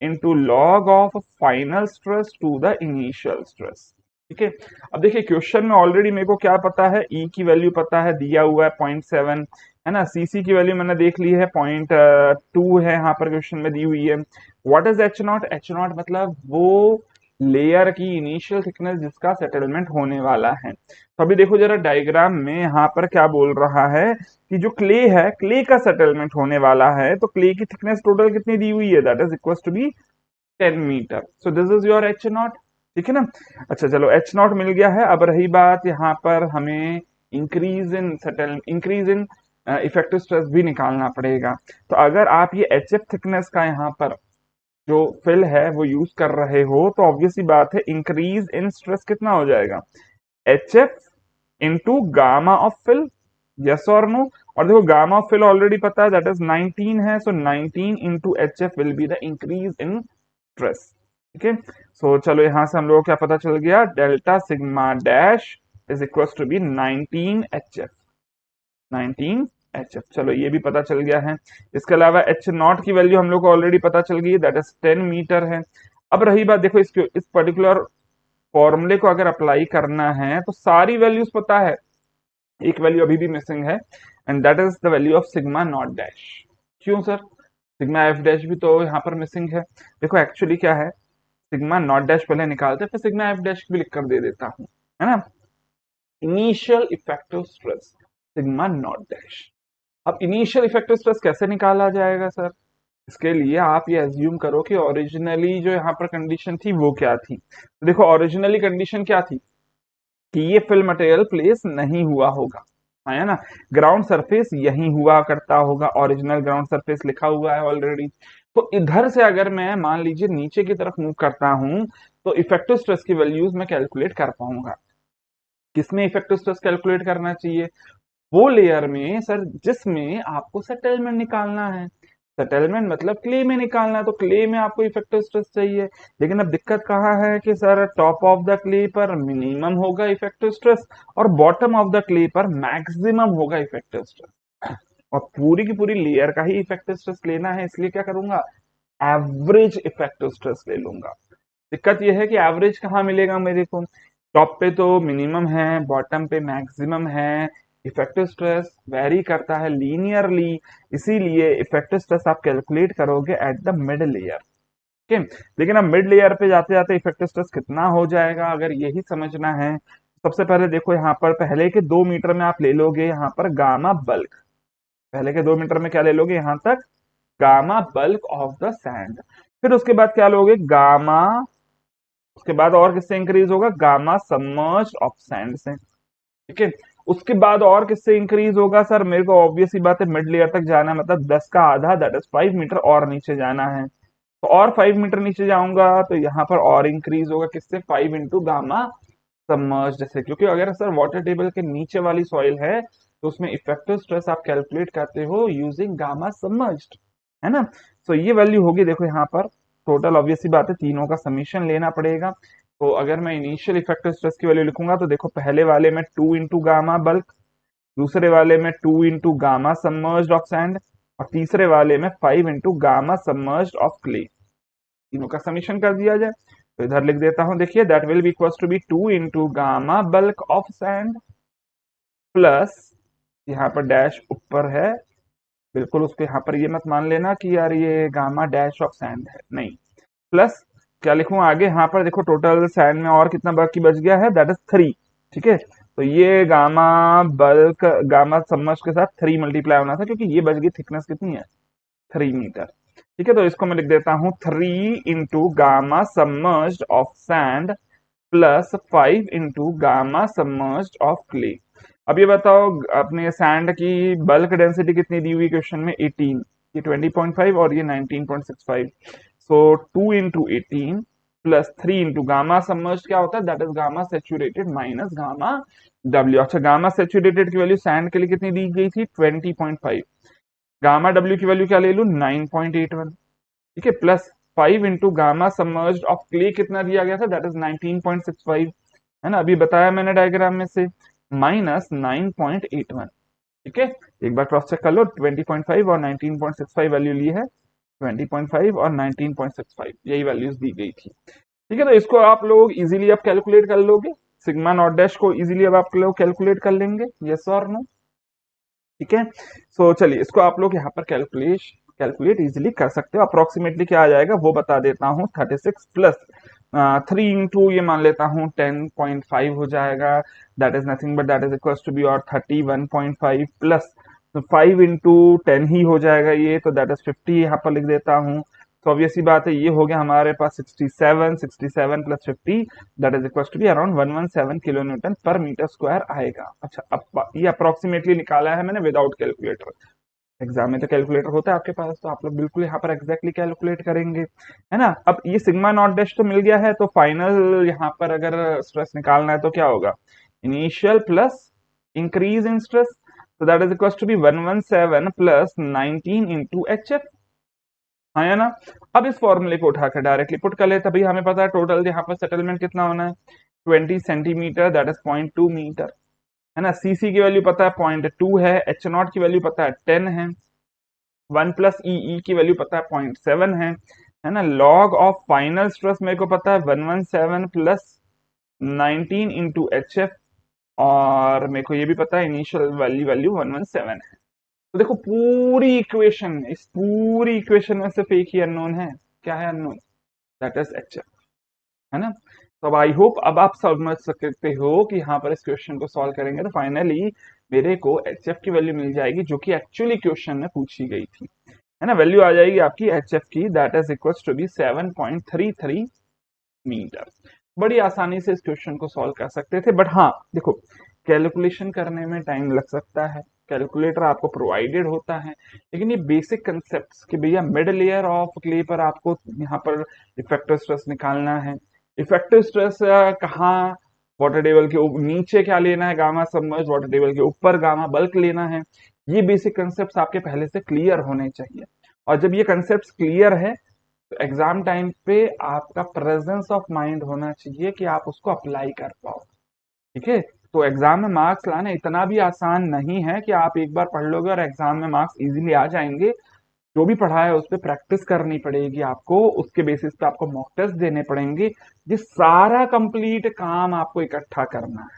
into log of final stress to the initial stress. ठीक है, अब देखिए क्वेश्चन में ऑलरेडी मेरे को क्या पता है, ई की वैल्यू पता है, दिया हुआ है 0.7 है ना। सीसी की वैल्यू मैंने देख ली है 0.2 है, यहाँ पर क्वेश्चन में दी हुई है। What is H not, H not मतलब वो लेयर की इनिशियल थिकनेस जिसका सेटलमेंट होने वाला है। तो अभी देखो जरा डायग्राम में यहाँ पर क्या बोल रहा है कि जो क्ले है, क्ले का सेटलमेंट होने वाला है, तो क्ले की थिकनेस टोटल कितनी दी हुई है that is equal to be 10 metre. So this is your H naught. ठीक है ना। अच्छा चलो एच नॉट मिल गया है। अब रही बात यहाँ पर हमें इंक्रीज इन इफेक्टिव स्ट्रेस भी निकालना पड़ेगा। तो अगर आप ये एच एफ थिकनेस का यहाँ पर जो फिल है वो यूज कर रहे हो तो ऑब्वियसली बात है इंक्रीज इन स्ट्रेस कितना हो जाएगा, H F into gamma of fill. Yes और नो। और देखो गामा ऑफ फिल ऑलरेडी पता है दैट इज 19 है, सो 19 into H F will be the increase in stress. ठीक है, सो चलो यहां से हम लोग को क्या पता चल गया, delta sigma dash is equal to be 19 H F, 19 H F. चलो ये भी पता चल गया है। इसके अलावा एच नॉट की वैल्यू हम लोग को ऑलरेडी पता चल गई है दैट इज 10 मीटर है। अब रही बात देखो इस पर्टिकुलर फॉर्मूले को अगर अप्लाई करना है तो सारी वैल्यूज पता है, एक वैल्यू अभी भी मिसिंग है and that is the value of sigma not dash. क्यों सर, सिग्मा एफ डैश भी तो यहाँ पर मिसिंग है। देखो एक्चुअली क्या है, सिग्मा नॉट डैश पहले निकालते फिर सिग्मा एफ डैश भी लिख कर दे देता हूँ, है ना। Initial effective stress sigma not dash. अब इनिशियल इफेक्टिव स्ट्रेस कैसे निकाला जाएगा सर, इसके लिए आप ये एज्यूम करो कि ओरिजिनली जो यहाँ पर कंडीशन थी वो क्या थी। तो देखो ओरिजिनली कंडीशन क्या थी कि ये फिल मटेरियल प्लेस नहीं हुआ होगा, है ना। ग्राउंड सरफेस यही हुआ करता होगा, ओरिजिनल ग्राउंड सरफेस लिखा हुआ है ऑलरेडी। तो इधर से अगर मैं मान लीजिए नीचे की तरफ मूव करता हूं तो इफेक्टिव स्ट्रेस की वैल्यूज मैं कैलकुलेट कर पाऊंगा। किसमें इफेक्टिव स्ट्रेस कैलकुलेट करना चाहिए, वो लेयर में सर जिसमें आपको सेटलमेंट निकालना है। सेटलमेंट मतलब क्ले में निकालना है, तो क्ले में आपको इफेक्टिव स्ट्रेस चाहिए। लेकिन अब दिक्कत कहाँ है कि sir top of the clay पर मिनिमम होगा इफेक्टिव स्ट्रेस और बॉटम ऑफ द क्ले पर मैक्सिमम होगा इफेक्टिव स्ट्रेस। और पूरी की पूरी लेयर का ही इफेक्टिव स्ट्रेस लेना है, इसलिए क्या करूंगा, एवरेज इफेक्टिव स्ट्रेस ले लूंगा। दिक्कत यह है कि एवरेज कहाँ मिलेगा मेरे को, टॉप पे तो मिनिमम है, बॉटम पे मैक्सिमम है। इफेक्टिव स्ट्रेस वेरी करता है लीनियरली, इसीलिए इफेक्टिव स्ट्रेस आप कैलकुलेट करोगे एट द मिड लेयर। ठीक है, लेकिन अब मिड लेयर पे जाते जाते इफेक्टिव स्ट्रेस कितना हो जाएगा अगर यही समझना है। सबसे पहले देखो यहाँ पर पहले के 2 मीटर में आप ले लोगे यहाँ पर गामा बल्क, पहले के 2 मीटर में क्या ले लोगे यहाँ तक, gamma bulk of the sand. फिर उसके बाद क्या लोगे, गामा, उसके बाद और किससे इंक्रीज होगा, गामा सबमर्ज्ड ऑफ सैंड से। ठीक है, उसके बाद और किससे इंक्रीज होगा सर, मेरे को ऑब्वियस ही बात है मिड लेयर तक जाना है, मतलब 10 का आधा दैट इज 5 मीटर और नीचे जाना है। तो और 5 मीटर नीचे जाऊंगा तो यहाँ पर और इंक्रीज होगा किससे, 5 इंटू गामा सबमर्ज्ड से। क्योंकि अगर सर वाटर टेबल के नीचे वाली सॉइल है तो उसमें इफेक्टिव स्ट्रेस आप कैलकुलेट करते हो यूजिंग गामा सबमर्ज्ड, है ना। तो ये वैल्यू होगी देखो यहाँ पर टोटल, ऑब्वियस सी बात है तीनों का समीशन लेना पड़ेगा। तो अगर मैं इनिशियल इफेक्टिव स्ट्रेस की वैल्यू लिखूंगा तो देखो पहले वाले में 2 इंटू गामा बल्क, दूसरे वाले में 2 into gamma submerged of sand और तीसरे वाले में 5 into gamma submerged of clay. तीनों का समीशन कर दिया जाए तो इधर लिख देता हूं, देखिए that will be equal to be 2 into gamma bulk of sand plus, यहाँ पर डैश ऊपर है, बिल्कुल उसको यहाँ पर ये मत मान लेना कि यार ये गामा डैश ऑफ सैंड है, नहीं, प्लस क्या लिखूं आगे, यहाँ पर देखो टोटल सैंड में और कितना बाकी बच गया है दैट इज 3। ठीक है, तो ये गामा बल्क गामा सबमर्ज के साथ 3 मल्टीप्लाई होना था क्योंकि ये बच गई थिकनेस कितनी है, 3 मीटर। ठीक है, तो इसको मैं लिख देता हूं 3 into gamma submerged of sand plus 5 into gamma submerged of clay. अब ये बताओ अपने सैंड की बल्क डेंसिटी कितनी दी हुई क्वेश्चन में, 18, ये 20.5 और ये 19.65। सो 2 into 18 plus 3 into gamma submerged क्या होता है, that is gamma saturated minus gamma W. अच्छा, गामा सेचुरेटेड की वैल्यू सैंड के लिए कितनी दी गई थी, 20.5। गामा डब्ल्यू की वैल्यू क्या ले लू, 9.81, ठीक है, plus 5 into gamma submerged of clay कितना दिया गया था, दैट इज 19.65, है ना, अभी बताया मैंने डायग्राम में से, माइनस 9.81, ठीक है। एक बार क्रॉस चेक कर लो, 20.5 और 19.65 वैल्यू ली है, 20.5 और 19.65 यही वैल्यूज दी गई थी, ठीक है। तो इसको आप लोग इजीली अब कैलकुलेट कर लोगे, सिग्मा नॉट डैश को इजीली अब आप लोग कैलकुलेट कर लेंगे, यस और नो, ठीक है। सो चलिए इसको आप लोग यहाँ पर कैलकुलेट इजीली कर सकते हो। अप्रोक्सीमेटली क्या आ जाएगा वो बता देता हूँ, 36 प्लस 3 इंटू ये मान लेता हूँ 10.5 हो जाएगा, that is nothing but that is equal to be और 31.5 प्लस 5 इंटू 10 ही हो जाएगा ये, तो दैट इज 50 यहाँ पर लिख देता हूँ। तो ऑब्वियस सी बात है, ये हो गया हमारे पास 67 plus 50 that is equal to be around 117 kilo newton per metre square आएगा। अच्छा, अब ये अप्रोक्सीमेटली निकाला है मैंने विदाउट कैलकुलेटर, एग्जाम में तो कैलकुलेटर होता है आपके पास, तो आप लोग बिल्कुल यहाँ पर एग्जैक्टली कैलकुलेट करेंगे, है ना। अब ये सिग्मा नॉट डैश तो मिल गया है, तो फाइनल यहाँ पर अगर स्ट्रेस निकालना है तो क्या होगा, initial plus increase in stress, तो that is equal to be 117 plus 19 into H F, हाँ या ना। अब इस फॉर्मूले को उठाकर डायरेक्टली पुट कर लेते, भाई हमें पता है टोटल यहाँ पर सेटलमेंट कितना होना है, 20 सेंटीमीटर, दैट इज 0.2 मीटर, है ना। सीसी की वैल्यू पता है 0.2 है, एच नॉट की वैल्यू पता है 10 है, 1 प्लस ई की वैल्यू पता है 0.7 है ना। लॉग ऑफ फाइनल स्ट्रेस मेरे को पता है 117 प्लस 19 इंटू एच एफ, और मेरे को ये भी पता है इनिशियल वैल्यू वैल्यू 117 है। तो देखो पूरी इक्वेशन में, इस पूरी इक्वेशन में सिर्फ एक ही अननोन है, क्या है unknown, that is H F, है ना। तो अब आई होप अब आप समझ सकते हो कि यहाँ पर इस क्वेश्चन को सॉल्व करेंगे तो फाइनली मेरे को एच एफ की वैल्यू मिल जाएगी जो कि एक्चुअली क्वेश्चन में पूछी गई थी, है ना। वैल्यू आ जाएगी आपकी एच एफ की, that is equal to be 7.33 metre. बड़ी आसानी से इस क्वेश्चन को सॉल्व कर सकते थे, बट हाँ देखो कैलकुलेशन करने में टाइम लग सकता है, कैलकुलेटर आपको प्रोवाइडेड होता है, लेकिन ये बेसिक कंसेप्ट कि भैया मिड लेयर ऑफ क्ले पर आपको यहाँ पर इफेक्टिव स्ट्रेस निकालना है, इफेक्टिव स्ट्रेस कहाँ, वाटर टेबल के नीचे क्या लेना है, गामा सबमर्ज, वाटर टेबल के ऊपर गामा बल्क लेना है, ये बेसिक कंसेप्ट आपके पहले से क्लियर होने चाहिए। और जब ये कंसेप्ट क्लियर है तो एग्जाम टाइम पे आपका प्रेजेंस ऑफ माइंड होना चाहिए कि आप उसको अप्लाई कर पाओ, ठीक है। तो एग्जाम में मार्क्स लाना इतना भी आसान नहीं है कि आप एक बार पढ़ लोगे और एग्जाम में मार्क्स इजीली आ जाएंगे। जो भी पढ़ा है उस पर प्रैक्टिस करनी पड़ेगी आपको, उसके बेसिस पे आपको मॉक टेस्ट देने पड़ेंगे, ये सारा कंप्लीट काम आपको इकट्ठा करना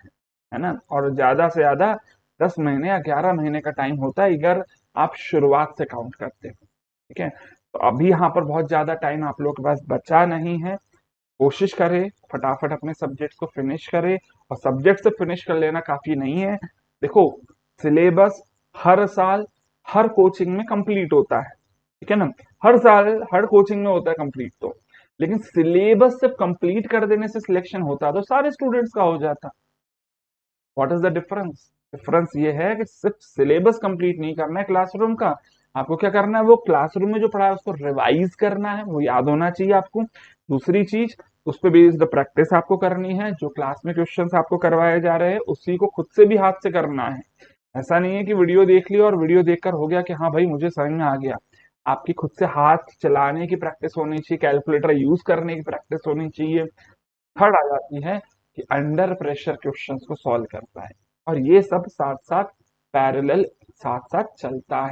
है ना। और ज्यादा से ज्यादा 10 महीने या 11 महीने का टाइम होता है अगर आप शुरुआत से काउंट करते हैं, ठीक है। तो अभी यहाँ पर बहुत ज्यादा टाइम आप लोगों के पास बचा नहीं है, कोशिश करें फटाफट अपने सब्जेक्ट्स को फिनिश करें, और सब्जेक्ट से फिनिश कर लेना काफी नहीं है। देखो सिलेबस हर साल हर कोचिंग में कंप्लीट होता है, ठीक है ना, हर साल हर कोचिंग में होता है कंप्लीट, तो लेकिन सिलेबस सिर्फ कंप्लीट कर देने से सिलेक्शन होता तो सारे स्टूडेंट्स का हो जाता। What is the difference, difference ये है कि सिर्फ सिलेबस कंप्लीट नहीं करना है क्लासरूम का, आपको क्या करना है, वो क्लासरूम में जो पढ़ा है उसको रिवाइज करना है, वो याद होना चाहिए आपको। दूसरी चीज, उस पर बेस्ड प्रैक्टिस आपको करनी है, जो क्लास में क्वेश्चंस आपको करवाए जा रहे हैं उसी को खुद से भी हाथ से करना है। ऐसा नहीं है कि वीडियो देख लिया और वीडियो देखकर हो गया कि हाँ भाई मुझे समझ में आ गया, आपकी खुद से हाथ चलाने की प्रैक्टिस होनी चाहिए, कैलकुलेटर यूज करने की प्रैक्टिस होनी चाहिए। थर्ड आ जाती है कि अंडर प्रेशर क्वेश्चंस को सॉल्व करता है, और ये सब साथ साथ पैरेलल साथ साथ चलता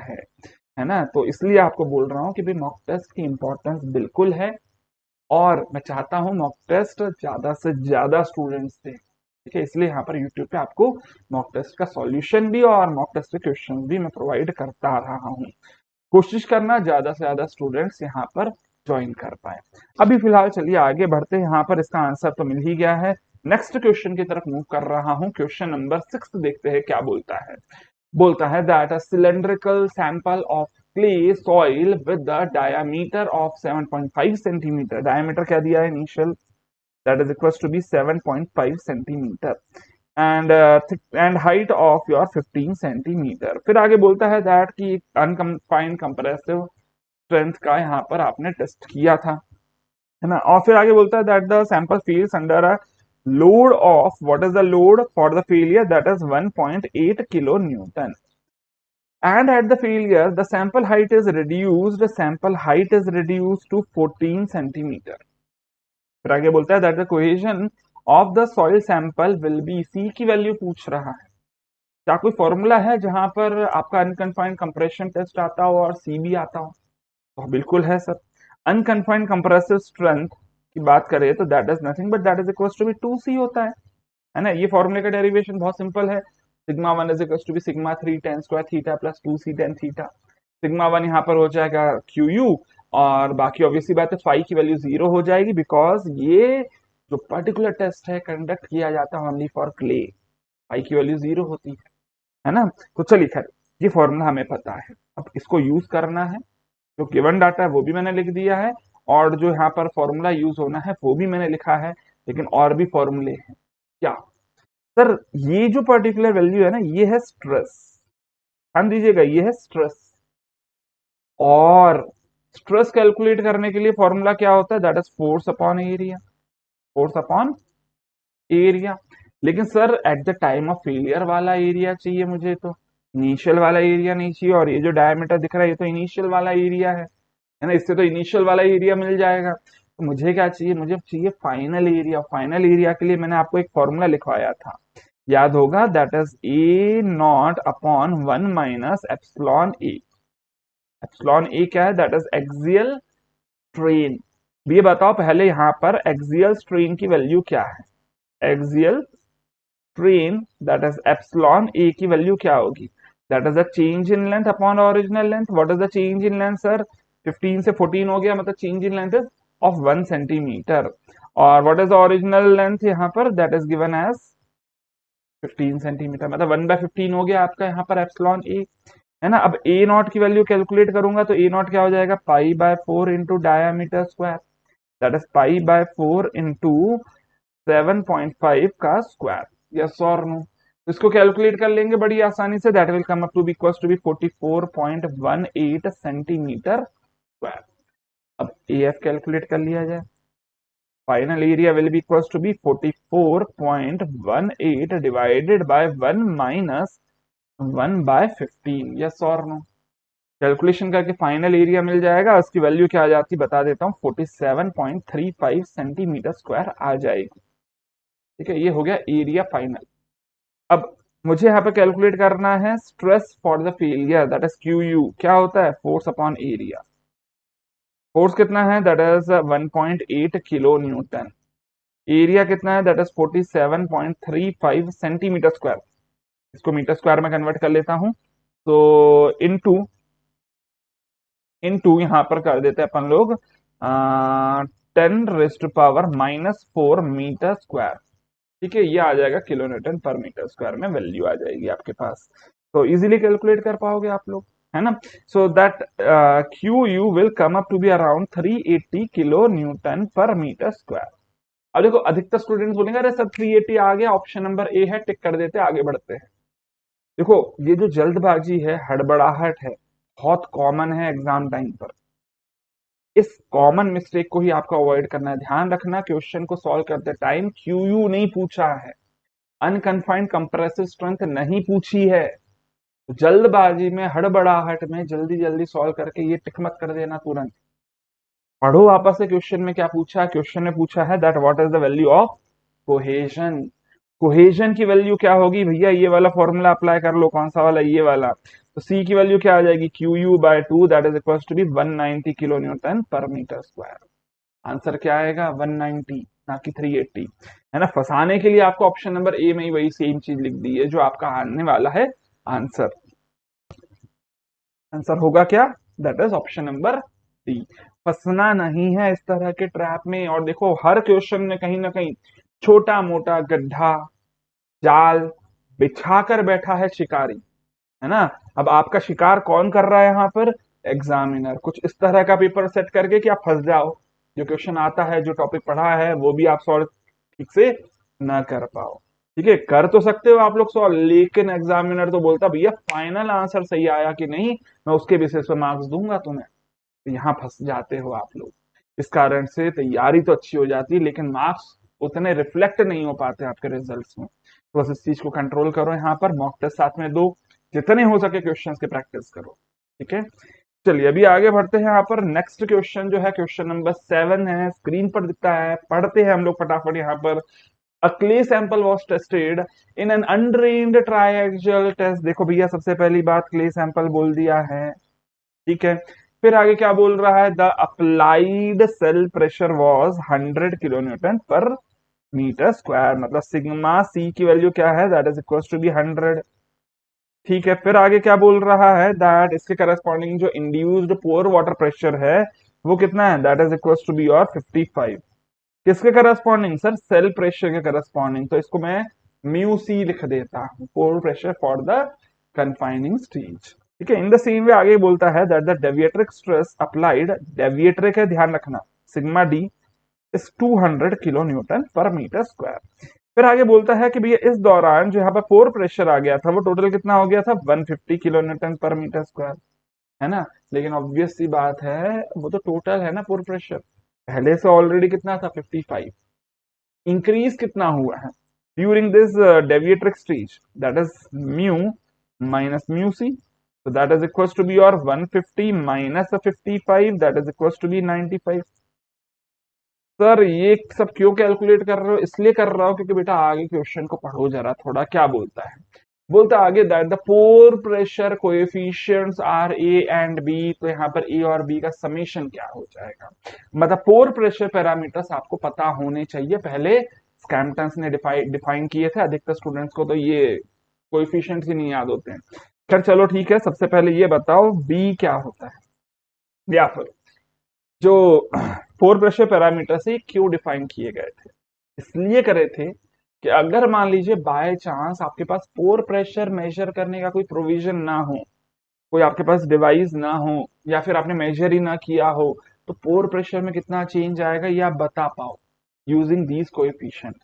है ना। तो इसलिए आपको बोल रहा हूँ कि भाई मॉक टेस्ट की इंपॉर्टेंस बिल्कुल है, और मैं चाहता हूँ मॉक टेस्ट ज्यादा से ज्यादा स्टूडेंट्स दें, ठीक है। इसलिए यहाँ पर यूट्यूब पे आपको मॉक टेस्ट का सॉल्यूशन भी और मॉक टेस्ट के क्वेश्चन भी मैं प्रोवाइड करता रहा हूँ। कोशिश करना ज्यादा से ज्यादा स्टूडेंट्स यहाँ पर ज्वाइन कर पाए। अभी फिलहाल चलिए आगे बढ़ते हैं, यहाँ पर इसका आंसर तो मिल ही गया है। नेक्स्ट क्वेश्चन की तरफ मूव कर रहा हूँ, क्वेश्चन नंबर 6 देखते हैं क्या बोलता है। बोलता है that a cylindrical sample of clay soil with the diameter of 7.5 centimetre, diameter क्या दिया है initial, that is equal to be 7.5 centimetre, and height of your 15 centimetre. फिर आगे बोलता है दैट कि अनकंफाइंड कंप्रेसिव स्ट्रेंथ का यहाँ पर आपने टेस्ट किया था, है ना। और फिर आगे बोलता है that the sample feels under a load of, what is the load for the failure, that is 1.8 kilo Newton, and at the failure the sample height is reduced to 14 centimeter। फिर आगे बोलता है that the cohesion of the soil sample will be, C की value पूछ रहा है। क्या कोई फॉर्मूला है जहां पर आपका अनकन्फाइंड कंप्रेशन टेस्ट आता हो और सी भी आता हो? तो बिल्कुल है सर। अनकन्फाइंड कंप्रेसिव स्ट्रेंथ की बात करें तो that is nothing but that is equal to be 2c होता है ना। ये फॉर्मूले का डेरिवेशन बहुत सिंपल है। Sigma one is equal to be sigma 3 tan square theta plus 2c tan theta. Sigma one यहाँ पर हो जाएगा क्यू यू, और बाकी ऑब्वियसली बात है फाई की वैल्यू 0 हो जाएगी, बिकॉज ये जो पर्टिकुलर टेस्ट है कंडक्ट किया जाता है ओनली फॉर क्ले, फाई की वैल्यू 0 होती है ना। तो चलिए खैर, ये फॉर्मूला हमें पता है, अब इसको यूज करना है। जो गिवन डाटा है वो भी मैंने लिख दिया है, और जो यहाँ पर फॉर्मूला यूज होना है वो भी मैंने लिखा है, लेकिन और भी फॉर्मूले हैं। क्या सर? ये जो पर्टिकुलर वैल्यू है ना, ये है स्ट्रेस, ध्यान दीजिएगा, ये है स्ट्रेस। और स्ट्रेस कैलकुलेट करने के लिए फॉर्मूला क्या होता है? That is force upon area, force upon area. लेकिन sir at the time of failure वाला एरिया चाहिए मुझे, तो इनिशियल वाला एरिया नहीं चाहिए। और ये जो डायमीटर दिख रहा है ये तो इनिशियल वाला एरिया है ना, इससे तो इनिशियल वाला एरिया मिल जाएगा। तो मुझे क्या चाहिए? मुझे चाहिए फाइनल एरिया। फाइनल एरिया के लिए मैंने आपको एक फॉर्मूला लिखवाया था, याद होगा, that is A nought upon 1 minus epsilon A. Epsilon A क्या है? That is axial strain. ये बताओ पहले यहाँ पर एक्सियल स्ट्रेन की वैल्यू क्या है? Axial strain that is epsilon A की वैल्यू क्या होगी? That is the change in length upon original length. What is the change in length sir? 15 से 14 हो गया, मतलब change in length is of 1 centimetre. और what is the original length यहाँ पर? That is given as 15 centimetre, मतलब 1/15 हो गया आपका यहाँ पर एप्सिलॉन ए, है ना। अब ए नॉट की वैल्यू कैलकुलेट करूंगा तो ए नॉट क्या हो जाएगा? पाई/4 into diameter square, that is पाई/4 इंटू 7.5 का स्क्वायर। यस और नो? इसको कैलकुलेट कर लेंगे बड़ी आसानी से, that will come up to be equals to be 44.18 centimetre square. अब ए एफ कैलकुलेट कर लिया जाए। Final area will be equals to be 44.18 divided by 1 minus 1/15। Yes और नो? कैलकुलेशन करके फाइनल एरिया मिल जाएगा, उसकी वैल्यू क्या आ जाती बता देता हूँ, 47.35 सेंटीमीटर स्क्वायर आ जाएगी। ठीक है, ये हो गया एरिया फाइनल। अब मुझे यहाँ पे कैलकुलेट करना है stress for the failure, that is Q U. क्या होता है? Force upon area. फोर्स कितना है? That is 1.8 kilo Newton. Area कितना है? That is 47.35 centimetre square. इसको मीटर स्क्वायर में कन्वर्ट कर लेता हूं, तो इनटू यहाँ पर कर देते हैं अपन लोग 10⁻⁻⁴ मीटर स्क्वायर। ठीक है, ये आ जाएगा kilo newton per metre square में वैल्यू आ जाएगी आपके पास, तो इजीली कैलकुलेट कर पाओगे आप लोग, है ना। So that Q U will come up to be around 380 kilo newton per metre square. अब देखो अधिकतर स्टूडेंट्स बोलेंगे अरे सर 380 आ गया, ऑप्शन नंबर ए है, टिक कर देते आगे बढ़ते हैं। देखो ये जो जल्दबाजी है, हड़बड़ाहट है, बहुत कॉमन है एग्जाम टाइम पर। इस कॉमन मिस्टेक को ही आपको अवॉइड करना है। ध्यान रखना क्वेश्चन को सॉल्व करते टाइम क्यूयू नहीं पूछा है, अनकन्फाइंड कंप्रेसिव स्ट्रेंथ नहीं पूछी है। जल्दबाजी में, हड़बड़ाहट में जल्दी जल्दी सॉल्व करके ये टिक मत कर देना तुरंत। पढ़ो वापस से क्वेश्चन में क्या पूछा है। क्वेश्चन ने पूछा है that what is the value of cohesion. Cohesion की वैल्यू क्या होगी भैया? ये वाला फॉर्मूला अप्लाई कर लो। कौन सा वाला? ये वाला। तो सी की वैल्यू क्या आ जाएगी? QU/2 that is equal to be 190 kilo newton per metre square. Answer क्या आएगा? 190, ना कि 380, है ना। फंसाने के लिए आपको ऑप्शन नंबर ए में ही वही सेम चीज लिख दी है जो आपका आने वाला है आंसर। आंसर होगा क्या? That is option number D. फंसना नहीं है इस तरह के ट्रैप में। और देखो हर क्वेश्चन में कहीं ना कहीं छोटा मोटा गड्ढा, जाल बिछाकर बैठा है शिकारी, है ना। अब आपका शिकार कौन कर रहा है यहाँ पर? एग्जामिनर। कुछ इस तरह का पेपर सेट करके कि आप फंस जाओ, जो क्वेश्चन आता है, जो टॉपिक पढ़ा है वो भी आप सॉल्व ठीक से ना कर पाओ। ठीक है, कर तो सकते हो आप लोग सॉल्व, लेकिन एग्जामिनर तो बोलता भैया फाइनल आंसर सही आया कि नहीं, मैं उसके बेसिस पे मार्क्स दूंगा तुम्हें। तो यहाँ फंस जाते हो आप लोग। इस कारण से तैयारी तो अच्छी हो जाती है, लेकिन मार्क्स उतने रिफ्लेक्ट नहीं हो पाते आपके रिजल्ट्स में। तो बस इस चीज को कंट्रोल करो, यहाँ पर मॉक टेस्ट साथ में दो, जितने हो सके क्वेश्चंस की प्रैक्टिस करो। ठीक है, चलिए अभी आगे बढ़ते हैं। यहाँ पर नेक्स्ट क्वेश्चन जो है क्वेश्चन नंबर 7 है, स्क्रीन पर दिखता है, पढ़ते हैं हम लोग फटाफट यहाँ पर। A clay sample was tested in an undrained triaxial test। देखो भैया, सबसे पहली बात क्ले सैंपल बोल दिया है, ठीक है। फिर आगे क्या बोल रहा है, the applied cell pressure was 100 kilo newton per metre square, मतलब सिग्मा सी की वैल्यू क्या है, that is equal to be 100। ठीक है, फिर आगे क्या बोल रहा है, दैट इसके करस्पॉन्डिंग जो इंड्यूस्ड पोर वाटर प्रेशर है वो कितना है, that is equal to be और 55। किसके करस्पॉन्डिंग सर, सेल प्रेशर के करस्पॉन्डिंग, तो इसको मैं म्यू सी लिख देता हूं, pore pressure for the confining stage. ठीक है, इन द सेम वे आगे बोलता है that the deviatoric stress applied, deviatoric है ध्यान रखना, sigma D is 200 kilo newton per metre square. फिर आगे बोलता है कि भैया इस दौरान जो यहाँ पर पोर प्रेशर आ गया था वो टोटल कितना हो गया था, 150 kilo newton per metre square, है ना। लेकिन ऑब्वियस सी बात है, वो तो टोटल है ना पोर प्रेशर, पहले से ऑलरेडी कितना था 55, इंक्रीज कितना हुआ है during this deviatoric stage, that is mu minus mu C, so that is equals to be और 150 minus 55, that is equals to be 95। Sir ये सब क्यों कैलकुलेट कर रहे हो, इसलिए कर रहा हो क्योंकि बेटा आगे क्वेश्चन को पढ़ो जरा थोड़ा, क्या बोलता है, बोलता है आगे that the pore pressure coefficients are A and B, तो यहाँ पर ए और बी का समेशन क्या हो जाएगा, मतलब पोर प्रेशर पैरामीटर्स आपको पता होने चाहिए, पहले स्कैम्पटन ने डिफाइन किए थे, अधिकतर स्टूडेंट्स को तो ये कोएफिशिएंट्स ही नहीं याद होते हैं। खैर चलो ठीक है, सबसे पहले ये बताओ बी क्या होता है, या फिर जो फोर प्रेशर पैरामीटर से क्यों डिफाइन किए गए थे, इसलिए करे थे कि अगर मान लीजिए बाय चांस आपके पास पोर प्रेशर मेजर करने का कोई प्रोविजन ना हो, कोई आपके पास डिवाइस ना हो, या फिर आपने मेजर ही ना किया हो, तो पोर प्रेशर में कितना चेंज आएगा ये आप बता पाओ यूजिंग दीज कोएफिशिएंट,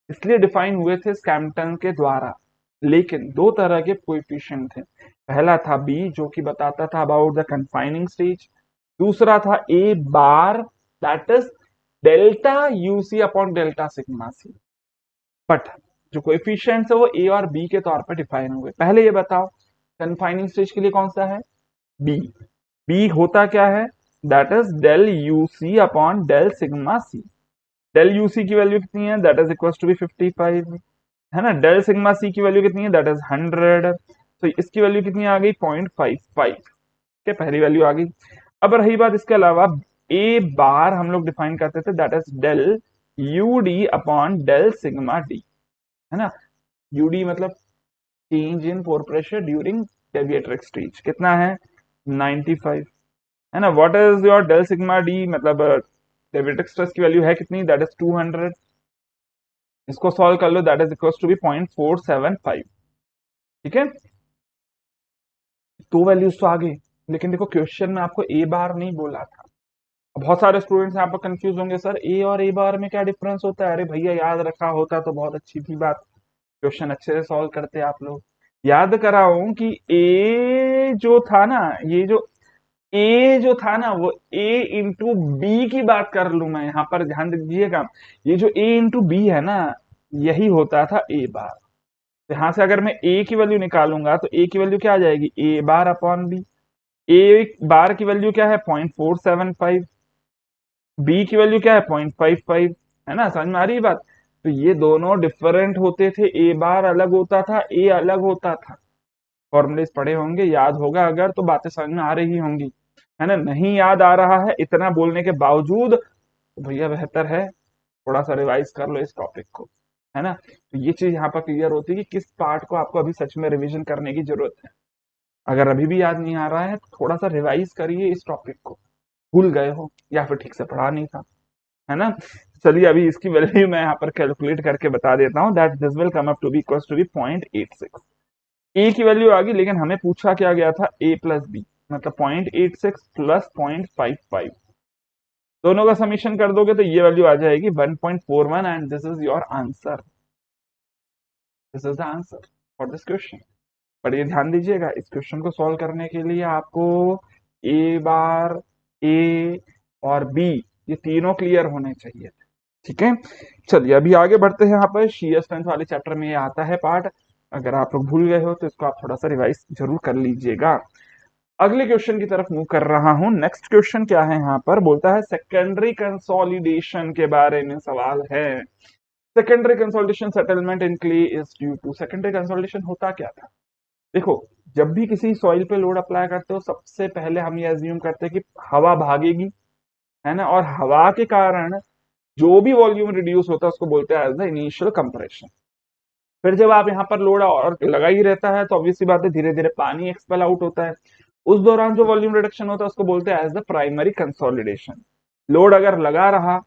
इसलिए डिफाइन हुए थे स्कैम्पटन के द्वारा। लेकिन दो तरह के कोएफिशिएंट थे, पहला था बी जो कि बताता था अबाउट द कन्फाइनिंग स्टेज, दूसरा था A bar, that is delta UC upon delta sigma C. But जो कोएफिशिएंट्स है वो ए और बी के तौर पर डिफाइन हुए। पहले ये बताओ कन्फाइनिंग स्टेज के लिए कौन सा है, बी। बी होता क्या है, that is del U C upon del sigma C. Del U C की वैल्यू कितनी है, that is equal to be 55, है ना। डेल सिग्मा सी की वैल्यू कितनी है, दैट इज 100, तो इसकी वैल्यू कितनी आ गई 0.55 के, पहली वैल्यू आ गई। अब रही बात इसके अलावा ए बार हम लोग डिफाइन करते थे, that is del U D upon del sigma D, है ना। यूडी मतलब change in pore pressure during deviatoric stage, कितना है 95, है ना। What is your del sigma D, मतलब डेविएट्रिक स्ट्रेस की वैल्यू है कितनी, दैट इज 200, इसको सॉल्व कर लो, that is equal to be 0.475। ठीक है, दो वैल्यूज तो आ गई, लेकिन देखो क्वेश्चन में आपको ए बार नहीं बोला था। बहुत सारे स्टूडेंट्स यहाँ पर कंफ्यूज होंगे, सर ए और ए बार में क्या डिफरेंस होता है, अरे भैया याद रखा होता तो बहुत अच्छी थी बात, क्वेश्चन अच्छे से सॉल्व करते आप लोग। याद कराऊं कि ए जो था ना, ये जो ए जो था ना वो ए इंटू बी की बात कर लू मैं, यहाँ पर ध्यान दीजिएगा, ये जो ए इंटू बी है ना, यही होता था ए बार। यहां से अगर मैं ए की वैल्यू निकालूंगा तो ए की वैल्यू क्या आ जाएगी, ए बार अपॉन बी। ए बार की वैल्यू क्या है 0.475, बी की वैल्यू क्या है 0.55, है ना, समझ में आ रही है बात। तो ये दोनों डिफरेंट होते थे, ए बार अलग होता था, ए अलग होता था। फॉर्मुलेस पढ़े होंगे, याद होगा अगर तो बातें समझ में आ रही होंगी, है ना। नहीं याद आ रहा है इतना बोलने के बावजूद तो भैया बेहतर है थोड़ा सा रिवाइज कर लो इस टॉपिक को, है ना। तो ये चीज यहाँ पर क्लियर होती है कि किस पार्ट को आपको अभी सच में रिवीजन करने की जरूरत है। अगर अभी भी याद नहीं आ रहा है तो थोड़ा सा रिवाइज करिए इस टॉपिक को, भूल गए हो या फिर ठीक से पढ़ा नहीं था, है ना। चलिए अभी इसकी वैल्यू मैं यहाँ पर कैलकुलेट करके बता देता हूँ, that this will come up to be equals to be 0.86। A की वैल्यू आ गई, लेकिन हमें पूछा क्या गया था, ए प्लस बी, मतलब 0.86 प्लस 0.55, दोनों का समीशन कर दोगे तो ये वैल्यू आ जाएगी 1.41 and this is your answer. This is the answer for this question. But ये ध्यान दीजिएगा, इस क्वेश्चन को सॉल्व करने के लिए आपको ए बार, ए और बी, ये तीनों क्लियर होने चाहिए। ठीक है, चलिए अभी आगे बढ़ते हैं। यहाँ पर shear स्ट्रेंथ वाले चैप्टर में ये आता है पार्ट। अगर आप लोग भूल गए हो तो इसको आप थोड़ा सा रिवाइज जरूर कर लीजिएगा। अगले क्वेश्चन की तरफ मूव कर रहा हूं। नेक्स्ट क्वेश्चन क्या है यहाँ पर, बोलता है सेकेंडरी कंसोलिडेशन के बारे में सवाल है। Secondary consolidation settlement in clay is due to. Secondary consolidation होता क्या था? देखो, जब भी किसी सॉइल पे लोड अप्लाई करते हो सबसे पहले हम ये अज्यूम करते हैं कि हवा भागेगी, है ना, और हवा के कारण जो भी वॉल्यूम रिड्यूस होता है उसको बोलते हैं एज द इनिशियल कंप्रेशन। फिर जब आप यहाँ पर लोड और लगा ही रहता है तो ऑब्वियसली बात है धीरे धीरे पानी एक्सपेल आउट होता है। उस दौरान जो वॉल्यूम रिडक्शन होता है उसको बोलते हैं as the primary consolidation. Load अगर लगा रहा,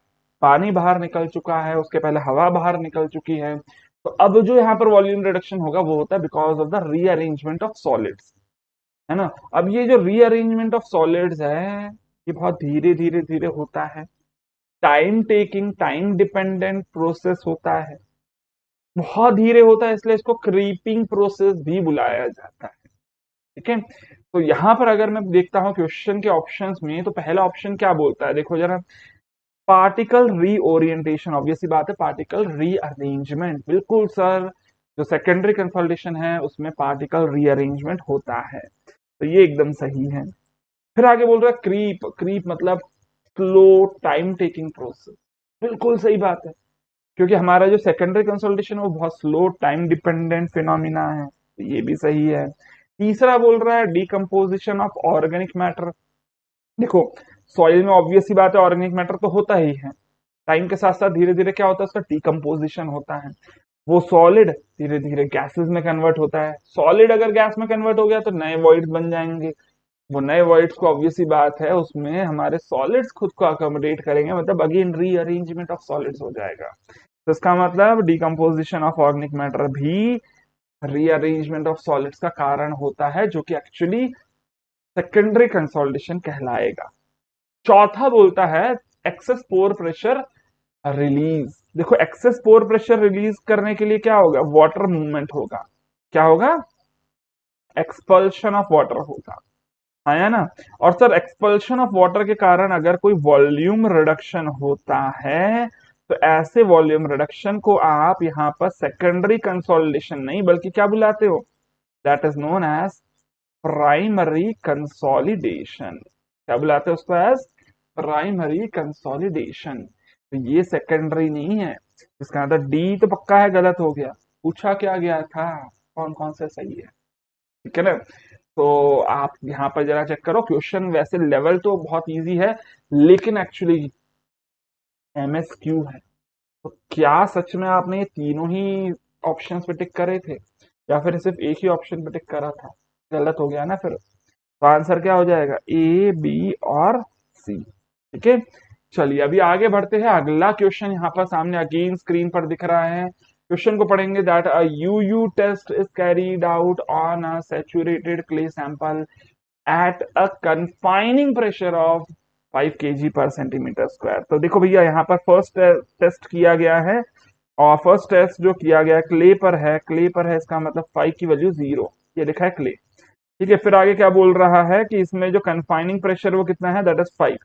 पानी बाहर निकल चुका है, उसके पहले हवा बाहर निकल चुकी है, तो अब जो यहाँ पर वॉल्यूम रिडक्शन होगा वो होता है because of the rearrangement of solids, है ना। अब ये जो रीअरेंजमेंट ऑफ सॉलिड्स है ये बहुत धीरे धीरे धीरे होता है, time taking, time dependent process होता है, बहुत धीरे होता है, इसलिए इसको क्रीपिंग प्रोसेस भी बुलाया जाता है। ठीक है, तो यहां पर अगर मैं देखता हूं क्वेश्चन के ऑप्शंस में, तो पहला ऑप्शन क्या बोलता है, देखो जरा, पार्टिकल रीओरिएंटेशन। ऑब्वियसली बात है पार्टिकल रीअरेंजमेंट, बिल्कुल सर, जो सेकेंडरी कंसोलिडेशन है उसमें पार्टिकल रीअरेंजमेंट होता है, तो ये एकदम सही है। फिर आगे बोल रहा है क्रीप। क्रीप मतलब स्लो टाइम टेकिंग प्रोसेस, बिल्कुल सही बात है, क्योंकि हमारा जो सेकेंडरी कंसोलिडेशन है वो बहुत स्लो टाइम डिपेंडेंट फिनोमिना है, तो ये भी सही है। तीसरा बोल रहा है डिकम्पोजिशन ऑफ ऑर्गेनिक मैटर। देखो, सॉइल में ऑब्वियस सी बात है ऑर्गेनिक मैटर तो होता ही है, टाइम के साथ साथ धीरे धीरे क्या होता है उसका डिकम्पोजिशन होता है, वो सॉलिड धीरे धीरे गैसेस में कन्वर्ट होता है। सॉलिड अगर गैस में कन्वर्ट हो गया तो नए वॉइड्स बन जाएंगे, वो नए वॉइड्स को ऑब्वियस सी बात है उसमें हमारे सॉलिड्स खुद को अकोमोडेट करेंगे, मतलब अगेन रीअरेंजमेंट ऑफ सॉलिड्स हो जाएगा। तो इसका मतलब डिकम्पोजिशन ऑफ ऑर्गेनिक मैटर भी रीअरेंजमेंट ऑफ सॉलिड्स का कारण होता है, जो कि एक्चुअली सेकेंडरी कंसोलिडेशन कहलाएगा। चौथा बोलता है एक्सेस पोर प्रेशर रिलीज। देखो, एक्सेस पोर प्रेशर रिलीज करने के लिए क्या होगा, वाटर मूवमेंट होगा, क्या होगा, एक्सपल्शन ऑफ वाटर होगा, है ना। और सर एक्सपल्शन ऑफ वाटर के कारण अगर कोई वॉल्यूम रिडक्शन होता है तो ऐसे वॉल्यूम रिडक्शन को आप यहां पर सेकेंडरी कंसोलिडेशन नहीं बल्कि क्या बुलाते हो, that is known as primary consolidation. क्या बुलाते हैं उसको, एज प्राइमरी कंसोलिडेशन। तो ये सेकेंडरी नहीं है, इसका मतलब डी तो पक्का है गलत हो गया, पूछा क्या गया था, कौन कौन से सही है, ठीक है ना। तो आप यहाँ पर जरा चेक करो, क्वेश्चन वैसे लेवल तो बहुत इजी है लेकिन एक्चुअली एमएसक्यू है, तो क्या सच में आपने ये तीनों ही ऑप्शंस पे टिक करे थे या फिर सिर्फ एक ही ऑप्शन पे टिक करा था, गलत हो गया ना फिर। तो आंसर क्या हो जाएगा, ए बी और सी। ठीक है, चलिए अभी आगे बढ़ते हैं। अगला क्वेश्चन यहाँ पर सामने अगेन स्क्रीन पर दिख रहा है। क्वेश्चन को पढ़ेंगे, that a U U test is carried out on a saturated clay sample at a confining pressure of 5 kg per centimetre square. तो देखो भैया, यहाँ पर फर्स्ट टेस्ट किया गया है, और फर्स्ट टेस्ट जो किया गया क्ले पर है, क्ले पर है, इसका मतलब 5 की वैल्यू 0, ये लिखा है क्ले। ठीक है, फिर आगे क्या बोल रहा है कि इसमें जो कन्फाइनिंग प्रेशर वो कितना है, that is 5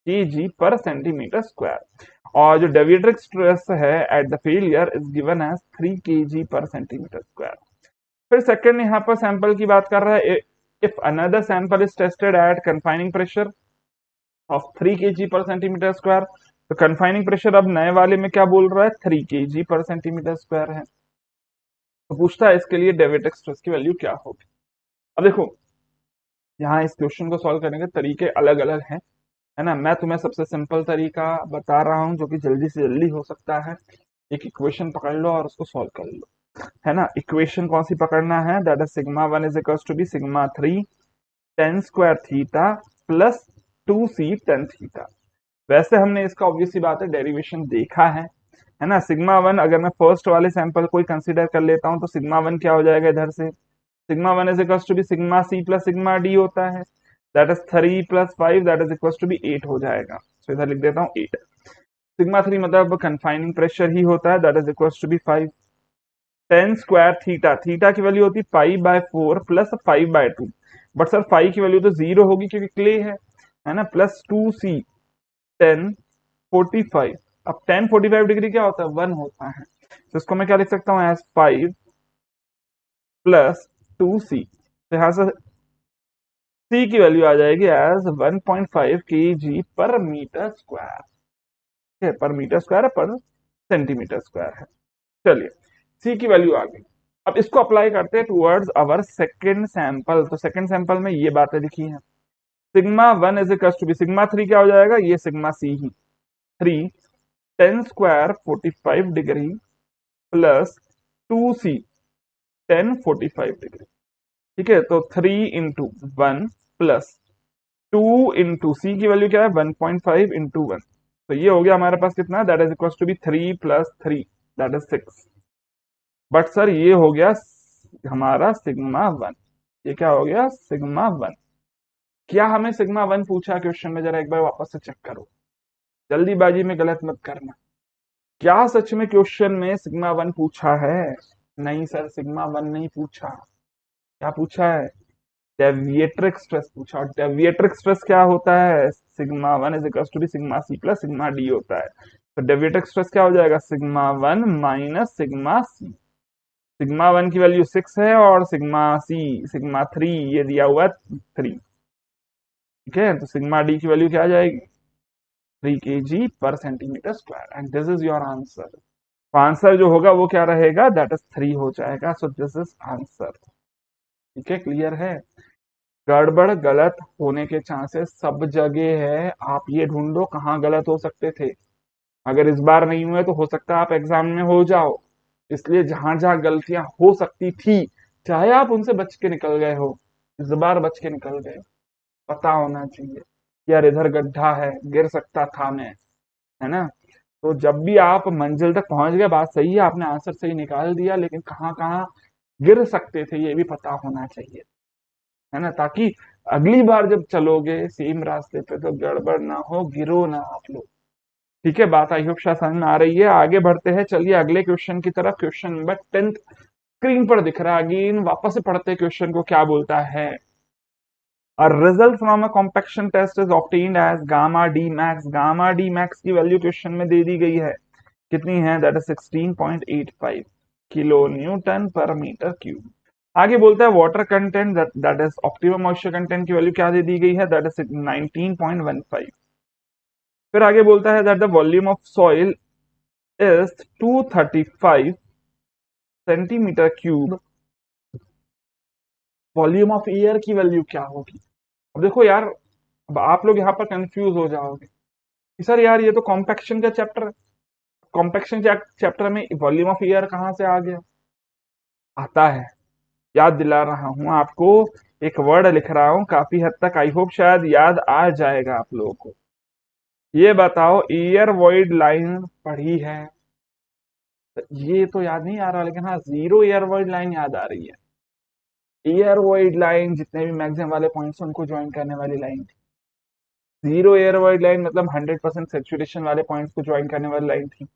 kg per centimetre square, और जो डेविएट्रिक स्ट्रेस है at the failure is given as 3 kg per centimetre square. फिर सेकंड यहाँ पर सैंपल की बात कर रहा है, if another sample is tested at confining pressure of 3 kg per centimetre square, तो कन्फाइनिंग प्रेशर अब नए वाले में क्या बोल रहा है, 3 kg पर सेंटीमीटर स्क्वायर है। तो पूछता है इसके लिए डेविएट्रिक स्ट्रेस की वैल्यू क्या होगी। अब देखो, यहाँ इस क्वेश्चन को सॉल्व करने के तरीके अलग अलग हैं, है ना। मैं तुम्हें सबसे सिंपल तरीका बता रहा हूँ जो कि जल्दी से जल्दी हो सकता है। एक इक्वेशन पकड़ लो और उसको सॉल्व कर लो, है ना। इक्वेशन कौन सी पकड़ना है, that is sigma 1 is equals to be sigma 3 tan square theta plus 2c tan theta. वैसे हमने इसका ऑब्वियस सी बात है डेरिवेशन देखा है ना। सिग्मा 1 अगर मैं फर्स्ट वाले सैंपल को ही कंसीडर कर लेता हूं तो सिग्मा 1 क्या हो जाएगा, इधर से sigma 1 is equals to be sigma c plus sigma d होता है, that is 3 plus 5 that is equals to be 8 हो जाएगा। तो इधर लिख देता हूँ 8। सिग्मा 3 मतलब कंफाइनिंग प्रेशर ही होता है, that is equals to be 5। 10 square theta, theta की वैल्यू होती pi plus 5/2, but sir phi की वैल्यू तो जीरो होगी क्योंकि क्ले है ना, प्लस 2c 10 45। अब 10 45 डिग्री क्या होता है, 1 होता है, तो इसको मैं क्या लिख सकता हूँ, एज 5 प्लस 2c, तो यहां से c की वैल्यू आ जाएगी एज 1.5 kg पर मीटर स्क्वायर, ठीक है, पर मीटर स्क्वायर है, पर सेंटीमीटर स्क्वायर है। चलिए सी की वैल्यू आ गई। अब इसको अप्लाई करते हैं टुवर्ड्स अवर सेकंड सैंपल, तो सेकंड सैंपल में ये बातें लिखी हैं, sigma 1 is equal to be, sigma 3 क्या हो जाएगा, ये सिग्मा सी ही, 3 10 square 45 degree plus 2c 10 45 degree, ठीक है, तो 3 × 1 प्लस 2 × c की वैल्यू क्या है, 1.5 × 1, तो ये हो गया हमारे पास कितना, that is equal to be 3 + 3 that is 6। But sir ये हो गया हमारा सिग्मा 1, ये क्या हो गया, सिग्मा 1। क्या हमें सिग्मा 1 पूछा क्वेश्चन में, जरा एक बार वापस से चेक करो, जल्दीबाजी में गलत मत करना। क्या सच में क्वेश्चन में सिग्मा 1 पूछा है? नहीं सर, सिग्मा 1 नहीं पूछा। क्या पूछा है, डेविएट्रिक स्ट्रेस पूछा, और डेविएट्रिक स्ट्रेस क्या होता है, sigma 1 is equal to be sigma C plus sigma D होता है, तो डेविएट्रिक स्ट्रेस क्या हो जाएगा, sigma 1 minus sigma C. Sigma 1 की वैल्यू 6 है और सिग्मा 3 ये दिया हुआ है 3, ठीक है, तो सिग्मा डी की वैल्यू क्या आ जाएगी, 3 kg per centimetre square, and this is your answer. तो आंसर जो होगा वो क्या रहेगा, दैट इज 3 हो जाएगा, सो दिस इज आंसर, ठीक है, क्लियर है। गड़बड़ गलत होने के चांसेस सब जगह है, आप ये ढूंढो कहाँ गलत हो सकते थे, अगर इस बार नहीं हुए तो हो सकता है आप एग्जाम में हो जाओ, इसलिए जहां जहां गलतियां हो सकती थी, चाहे आप उनसे बच के निकल गए हो, इस बार बच के निकल गए, पता होना चाहिए कि यार इधर गड्ढा है, गिर सकता था मैं, है ना। तो जब भी आप मंजिल तक पहुंच गए, बात सही है, आपने आंसर सही निकाल दिया, लेकिन कहाँ कहाँ गिर सकते थे ये भी पता होना चाहिए, है ना, ताकि अगली बार जब चलोगे सेम रास्ते पे तो गड़बड़ ना हो, गिरो ना आप लोग, ठीक है। बात आई होप शायद समझ में आ रही है। आगे बढ़ते हैं, चलिए अगले क्वेश्चन की तरफ। क्वेश्चन नंबर 10 स्क्रीन पर दिख रहा है, अगेन वापस से पढ़ते हैं क्वेश्चन को, क्या बोलता है, A result from a compaction test is obtained as gamma d max, gamma d max की वैल्यू क्वेश्चन में दे दी गई है, कितनी है, that is 16.85 kilo newton per metre cube. आगे बोलता है water content, that is optimum moisture content की वैल्यू क्या दे दी गई है, दैट इज 19.15। फिर आगे बोलता है that the volume of soil is 235 centimetre cube, volume of air की वैल्यू क्या होगी। अब देखो यार, अब आप लोग यहाँ पर कंफ्यूज हो जाओगे कि सर यार ये तो कॉम्पैक्शन का चैप्टर है, कॉम्पैक्शन चैप्टर में वॉल्यूम ऑफ एयर कहाँ से आ गया, आता है, याद दिला रहा हूं आपको, एक वर्ड लिख रहा हूं, काफी हद तक आई होप शायद याद आ जाएगा आप लोगों को। ये बताओ, एयर वॉइड लाइन पढ़ी है, तो ये तो याद नहीं आ रहा, लेकिन हाँ जीरो एयर वॉइड लाइन याद आ रही है। एयर वॉइड लाइन जितने भी मैक्सिमम वाले पॉइंट्स उनको ज्वाइन करने वाली लाइन थी, जीरो एयर वॉइड लाइन मतलब 100% सेचुरेशन वाले पॉइंट्स को ज्वाइन करने वाली लाइन थी।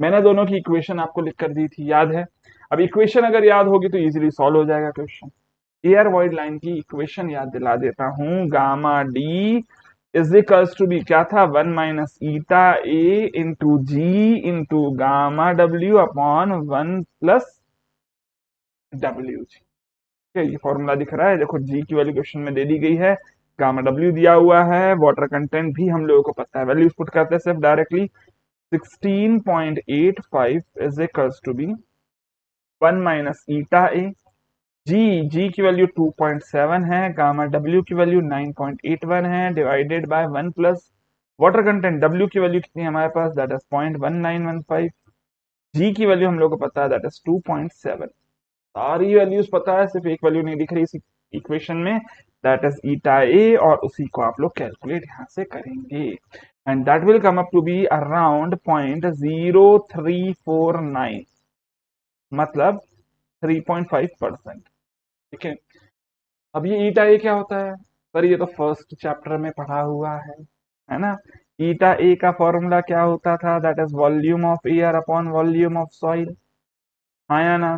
मैंने दोनों की इक्वेशन आपको लिख कर दी थी, याद है। अब इक्वेशन अगर याद होगी तो इजीली सॉल्व हो जाएगा क्वेश्चन। एयर वॉइड लाइन की इक्वेशन याद दिला देता हूं, gamma D is equals to be क्या था, 1 minus eta A into G into gamma W upon 1 plus W G, ठीक है, ये फॉर्मूला दिख रहा है, देखो जी की वैल्यू क्वेश्चन में दे दी गई है, गामा डब्ल्यू दिया हुआ है, वाटर कंटेंट भी हम लोगों को पता है, वैल्यूज पुट करते हैं सिर्फ directly, 16.85 is equals to be 1 minus eta A, G की वैल्यू 2.7 है, गामा डब्ल्यू की वैल्यू 9.81 है, divided by 1 plus water content W की वैल्यू कितनी है हमारे पास, दैट इज 0.1915, जी की वैल्यू हम लोग को पता है दैट इज 2.7, सारी वैल्यूज पता है, सिर्फ एक वैल्यू नहीं दिख रही इस इक्वेशन में, दैट इज ईटा ए, और उसी को आप लोग कैलकुलेट यहां से करेंगे, and that will come up to be around 0.0349, मतलब 3.5%, ठीक है। अब ये ईटा ए क्या होता है, पर ये तो फर्स्ट चैप्टर में पढ़ा हुआ है ना। ईटा ए का फॉर्मूला क्या होता था, that is volume of air upon volume of soil, हाँ या ना।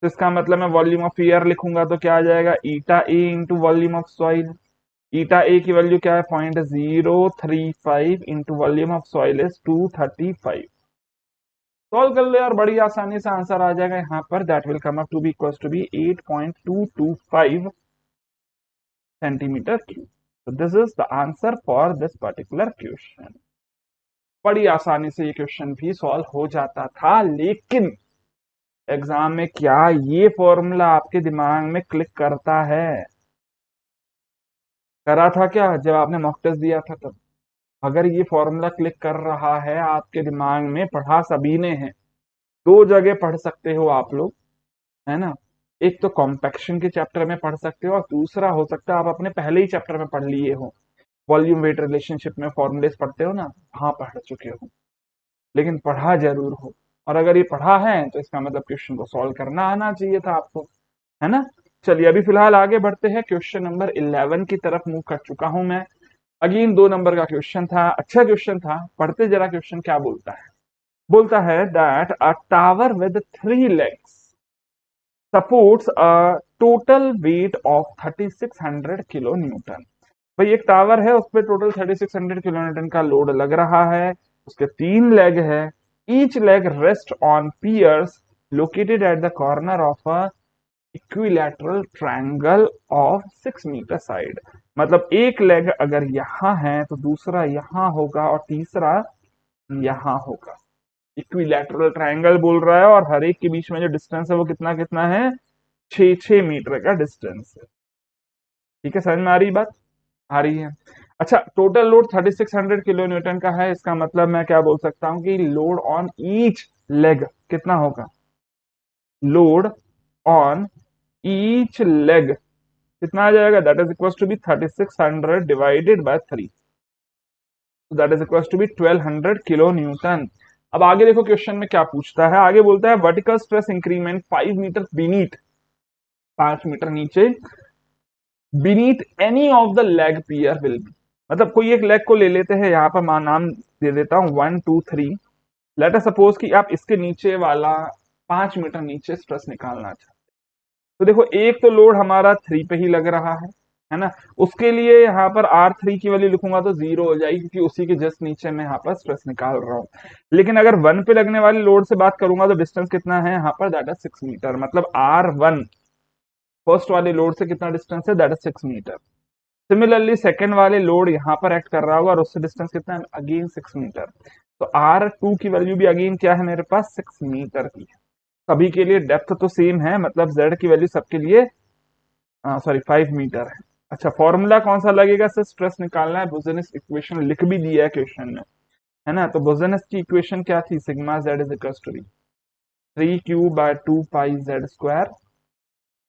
तो इसका मतलब मैं वॉल्यूम ऑफ एयर लिखूंगा तो क्या आ जाएगा, ईटा A into volume of soil. ईटा ए की वैल्यू क्या है, 0.035 into volume of soil is 235। Solve कर लो यार, बड़ी आसानी से आंसर आ जाएगा यहाँ पर। That will come up to be equals to be 8.225 centimetre cube. So this is the answer for this particular question। बड़ी आसानी से ये क्वेश्चन भी सॉल्व हो जाता था, लेकिन एग्जाम में क्या ये फॉर्मूला आपके दिमाग में क्लिक करता है? करा था क्या जब आपने मॉक टेस्ट दिया था तब? अगर ये फॉर्मूला क्लिक कर रहा है आपके दिमाग में, पढ़ा सभी ने है, दो जगह पढ़ सकते हो आप लोग, है ना। एक तो कॉम्पैक्शन के चैप्टर में पढ़ सकते हो, और दूसरा हो सकता है आप अपने पहले ही चैप्टर में पढ़ लिए हो, वॉल्यूम वेट रिलेशनशिप में फॉर्मूलेस पढ़ते हो ना, वहां पढ़ चुके हो, लेकिन पढ़ा जरूर हो। और अगर ये पढ़ा है तो इसका मतलब क्वेश्चन को सॉल्व करना आना चाहिए था आपको, है ना। चलिए अभी फिलहाल आगे बढ़ते हैं, क्वेश्चन नंबर 11 की तरफ मूव कर चुका हूं मैं। अगेन 2 नंबर का क्वेश्चन था, अच्छा क्वेश्चन था, पढ़ते जरा क्वेश्चन क्या बोलता है। बोलता है that a tower with 3 legs supports a total weight of 3600 kilo newton. भाई एक टावर है, उस पर टोटल 3600 किलो न्यूटन का लोड लग रहा है, उसके 3 लेग है, each leg rest on piers located at the corner of a equilateral triangle of 6 metre side. मतलब एक लेग अगर यहाँ है तो दूसरा यहाँ होगा और तीसरा यहाँ होगा। इक्विलैटरल ट्रायंगल बोल रहा है, और हर एक के बीच में जो डिस्टेंस है वो कितना कितना है, 6-6 मीटर का डिस्टेंस है। ठीक है, समझ में आ रही बात? आ रही है। अच्छा, टोटल लोड 3600 किलो न्यूटन का है, इसका मतलब मैं क्या बोल सकता हूँ कि लोड ऑन ईच लेग कितना होगा, लोड ऑन ईच लेग कितना आ जाएगा, that is equal to be 3600 divided by 3, that is equal to be 1200 kilo newton. अब आगे देखो क्वेश्चन में क्या पूछता है, आगे बोलता है vertical stress increment 5 metre beneath, 5 metre नीचे, beneath any of the leg pier will be. मतलब कोई एक लेग को ले लेते हैं, यहाँ पर मैं नाम दे देता हूँ 1 2 3। लेट अस सपोज कि आप इसके नीचे वाला 5 मीटर नीचे स्ट्रेस निकालना चाहते, तो देखो एक तो लोड हमारा 3 पे ही लग रहा है ना। उसके लिए यहाँ पर R3 की वैल्यू लिखूंगा तो 0 हो जाएगी, क्योंकि उसी के जस्ट नीचे मैं यहाँ पर स्ट्रेस निकाल रहा हूँ। लेकिन अगर 1 पे लगने वाली लोड से बात करूंगा तो डिस्टेंस कितना है यहाँ पर, दैट इज 6 मीटर। मतलब R1 फर्स्ट वाले लोड से कितना डिस्टेंस है, that is 6 metre. Similarly second वाले लोड यहाँ पर एक्ट कर रहा होगा और उससे डिस्टेंस कितना है, अगेन 6 मीटर। तो R2 की वैल्यू भी अगेन क्या है मेरे पास, 6 मीटर की है। सभी के लिए डेप्थ तो सेम है, मतलब Z की वैल्यू सबके लिए सॉरी 5 मीटर है। अच्छा, फॉर्मूला कौन सा लगेगा, सिर्फ स्ट्रेस निकालना है। बुजेनिस इक्वेशन लिख भी दिया है क्वेश्चन में, है ना। तो बुजेनिस की इक्वेशन क्या थी, sigma Z is equal to 3Q/2πz²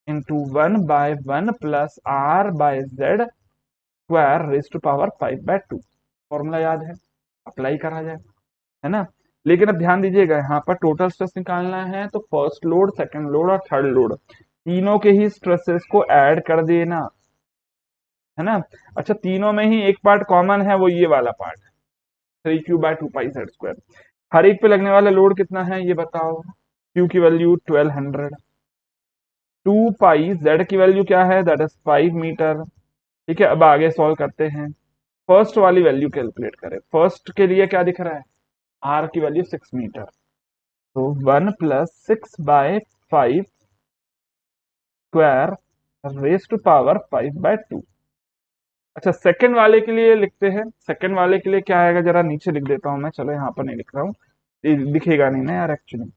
into 1/1 plus R/Z² raise to power 5/2। Formula याद है, अप्लाई करा जाए, है ना। लेकिन अब ध्यान दीजिएगा, यहाँ पर टोटल स्ट्रेस निकालना है तो फर्स्ट लोड, सेकंड लोड और थर्ड लोड, तीनों के ही स्ट्रेसेस को ऐड कर देना, है ना। अच्छा, तीनों में ही एक पार्ट कॉमन है, वो ये वाला पार्ट, 3Q/2πz²। हर एक पे लगने वाला लोड कितना है ये बताओ, Q की वैल्यू 1200, 2π, Z की वैल्यू क्या है, दैट इज 5 मीटर। ठीक है, अब आगे सॉल्व करते हैं, फर्स्ट वाली वैल्यू कैलकुलेट करें। फर्स्ट के लिए क्या दिख रहा है, R की वैल्यू 6 मीटर, तो 1 प्लस 6/5² रेज टू पावर 5/2। अच्छा, सेकंड वाले के लिए लिखते हैं, सेकंड वाले के लिए क्या आएगा, जरा नीचे लिख देता हूं मैं, चलो यहाँ पर नहीं लिख रहा हूँ, दिखेगा नहीं ना यार एक्चुअली।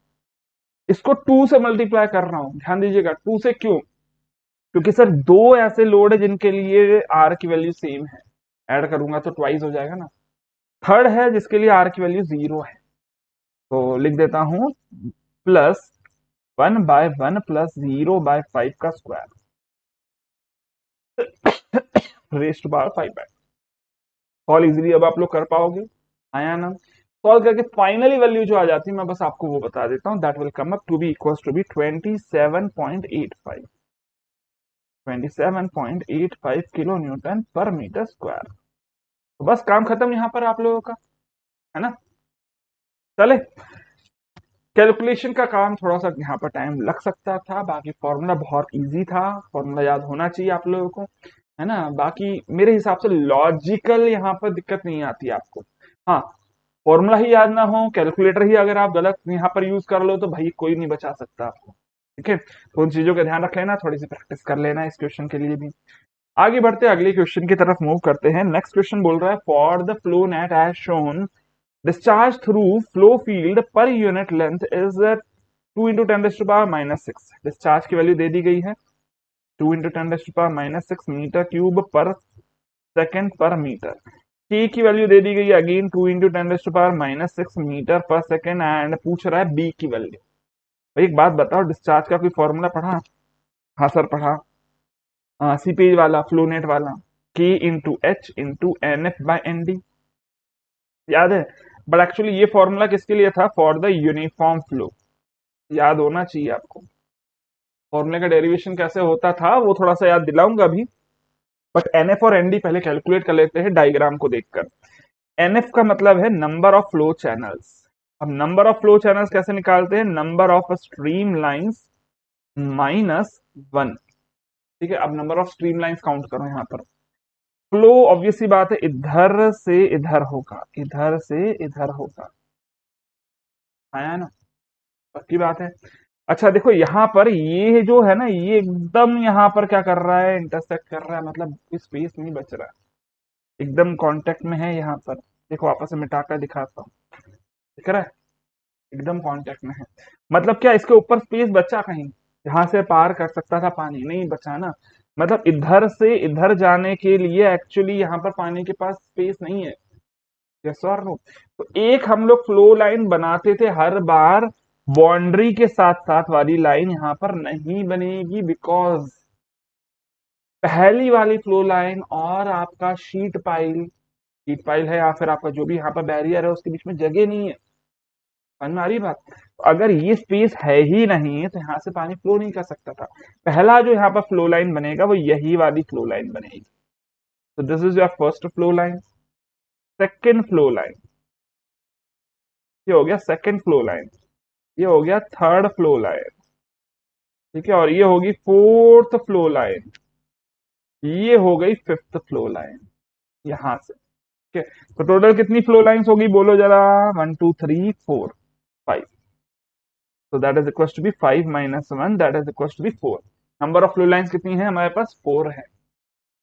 इसको 2 से मल्टीप्लाई कर रहा हूँ, ध्यान दीजिएगा 2 से, क्यों, क्योंकि सर दो ऐसे लोड है जिनके लिए R की वैल्यू सेम है, ऐड करूंगा तो ट्वाइस हो जाएगा ना। थर्ड है जिसके लिए R की वैल्यू 0 है, तो लिख देता हूं plus 1/1 plus 0/5 raise to power 5। Solve easily अब आप लोग कर पाओगे, आया ना। सॉल्व करके फाइनली वैल्यू जो आ जाती है, मैं बस आपको वो बता देता हूँ, that will come up to be equal to be 27.85, 27.85 kilo newton per metre square. तो बस काम खत्म यहाँ पर आप लोगों का, है ना। चले कैलकुलेशन का काम थोड़ा सा यहाँ पर टाइम लग सकता था, बाकी फॉर्मूला बहुत इजी था, फॉर्मूला याद होना चाहिए आप लोगों को, है ना। बाकी मेरे हिसाब से लॉजिकल यहाँ पर दिक्कत नहीं आती आपको। हाँ, फॉर्मूला ही याद ना हो, कैलकुलेटर ही अगर आप गलत यहाँ पर यूज कर लो तो भाई कोई नहीं बचा सकता आपको, ठीक है। तो उन चीजों का ध्यान रख लेना, थोड़ी सी प्रैक्टिस कर लेना इस क्वेश्चन के लिए भी। आगे बढ़ते अगले क्वेश्चन की तरफ मूव करते हैं। नेक्स्ट क्वेश्चन बोल रहा है for the flow net as shown discharge through flow field per unit length is 2 × 10⁻⁶। Discharge की वैल्यू दे दी गई है 2 × 10⁻⁶ metre cube per second per metre. T की वैल्यू दे दी गई है again 2 × 10⁻⁶ metre per second and पूछ रहा है बी की वैल्यू। भाई एक बात बताओ, डिस्चार्ज का कोई फॉर्मूला पढ़ा? हाँ सर पढ़ा, सीपेज वाला, फ्लोनेट वाला, K × H × NF/ND, याद है। बट एक्चुअली ये फॉर्मूला किसके लिए था? फॉर द यूनिफॉर्म फ्लो, याद होना चाहिए आपको। फॉर्मूले का डेरिवेशन कैसे होता था वो थोड़ा सा याद दिलाऊंगा अभी, बट एनएफ और एनडी पहले कैलकुलेट कर लेते हैं डायग्राम को देखकर। एनएफ का मतलब है नंबर ऑफ फ्लो चैनल्स। अब नंबर ऑफ फ्लो चैनल्स कैसे निकालते हैं? नंबर ऑफ स्ट्रीम लाइंस -1, ठीक है। अब number of stream lines count करो यहाँ पर। फ्लो ऑब्वियस सी बात है इधर से इधर होगा, इधर से इधर होगा, आया ना, पक्की बात है। अच्छा देखो यहाँ पर ये जो है ना, ये एकदम यहाँ पर क्या कर रहा है? इंटरसेक्ट कर रहा है, मतलब स्पेस नहीं बच रहा है, एकदम कांटेक्ट में है यहाँ पर। देखो वापस से मिटाकर दिखाता हूँ, दिख रहा है? एकदम कांटेक्ट में है। मतलब क्या इसके ऊपर स्पेस बचा कहीं जहां से पार कर सकता था पानी? नहीं बचा ना। मतलब इधर से इधर जाने के लिए एक्चुअली यहाँ पर पानी के पास स्पेस नहीं है। यस और नो? तो एक हम लोग फ्लो लाइन बनाते थे हर बार, बाउंड्री के साथ साथ वाली लाइन यहाँ पर नहीं बनेगी, बिकॉज पहली वाली फ्लो लाइन और आपका शीट पाइल है या फिर आपका जो भी यहाँ पर बैरियर है उसके बीच में जगह नहीं है। समझ में आ रही बात? तो अगर ये स्पेस है ही नहीं तो यहाँ से पानी फ्लो नहीं कर सकता था। पहला जो यहाँ पर फ्लो लाइन बनेगा वो यही वाली फ्लो लाइन बनेगी। तो this is your first flow line. Second flow line, ये हो गया सेकेंड फ्लो लाइन, ये हो गया थर्ड फ्लो लाइन, ठीक है। और ये होगी फोर्थ फ्लो लाइन, ये हो गई फिफ्थ फ्लो लाइन यहां से, ठीक है। तो टोटल कितनी फ्लो लाइंस होगी बोलो जरा? 1 2 3 4 5। So that is equals to be 5 minus 1, that is equals to be 4। Number of flow lines कितनी है हमारे पास? 4 है।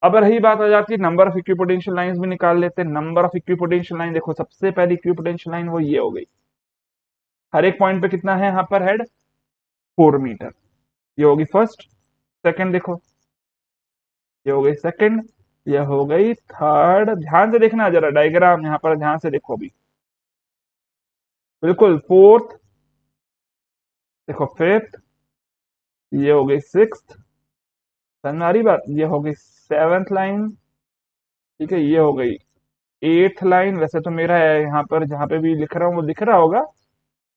अब रही बात आ जाती है नंबर ऑफ इक्विपोटेंशियल लाइंस भी निकाल लेते हैं। नंबर ऑफ इक्विपोटेंशियल लाइन देखो, सबसे पहली इक्विपोटेंशियल लाइन वो ये हो गई, हर एक पॉइंट पे कितना है यहाँ पर हेड? 4 मीटर, ये होगी फर्स्ट। सेकंड देखो, ये हो गई सेकंड, ये हो गई थर्ड। ध्यान से देखना जरा डायग्राम, यहाँ पर ध्यान से देखो अभी, बिल्कुल फोर्थ, देखो फिफ्थ, ये हो गई सिक्स्थ, समझ में आ रही बात? ये हो गई सेवेंथ लाइन, ठीक है। ये हो गई एट्थ लाइन। वैसे तो मेरा है यहाँ पर जहां पे भी लिख रहा हूँ वो दिख रहा होगा,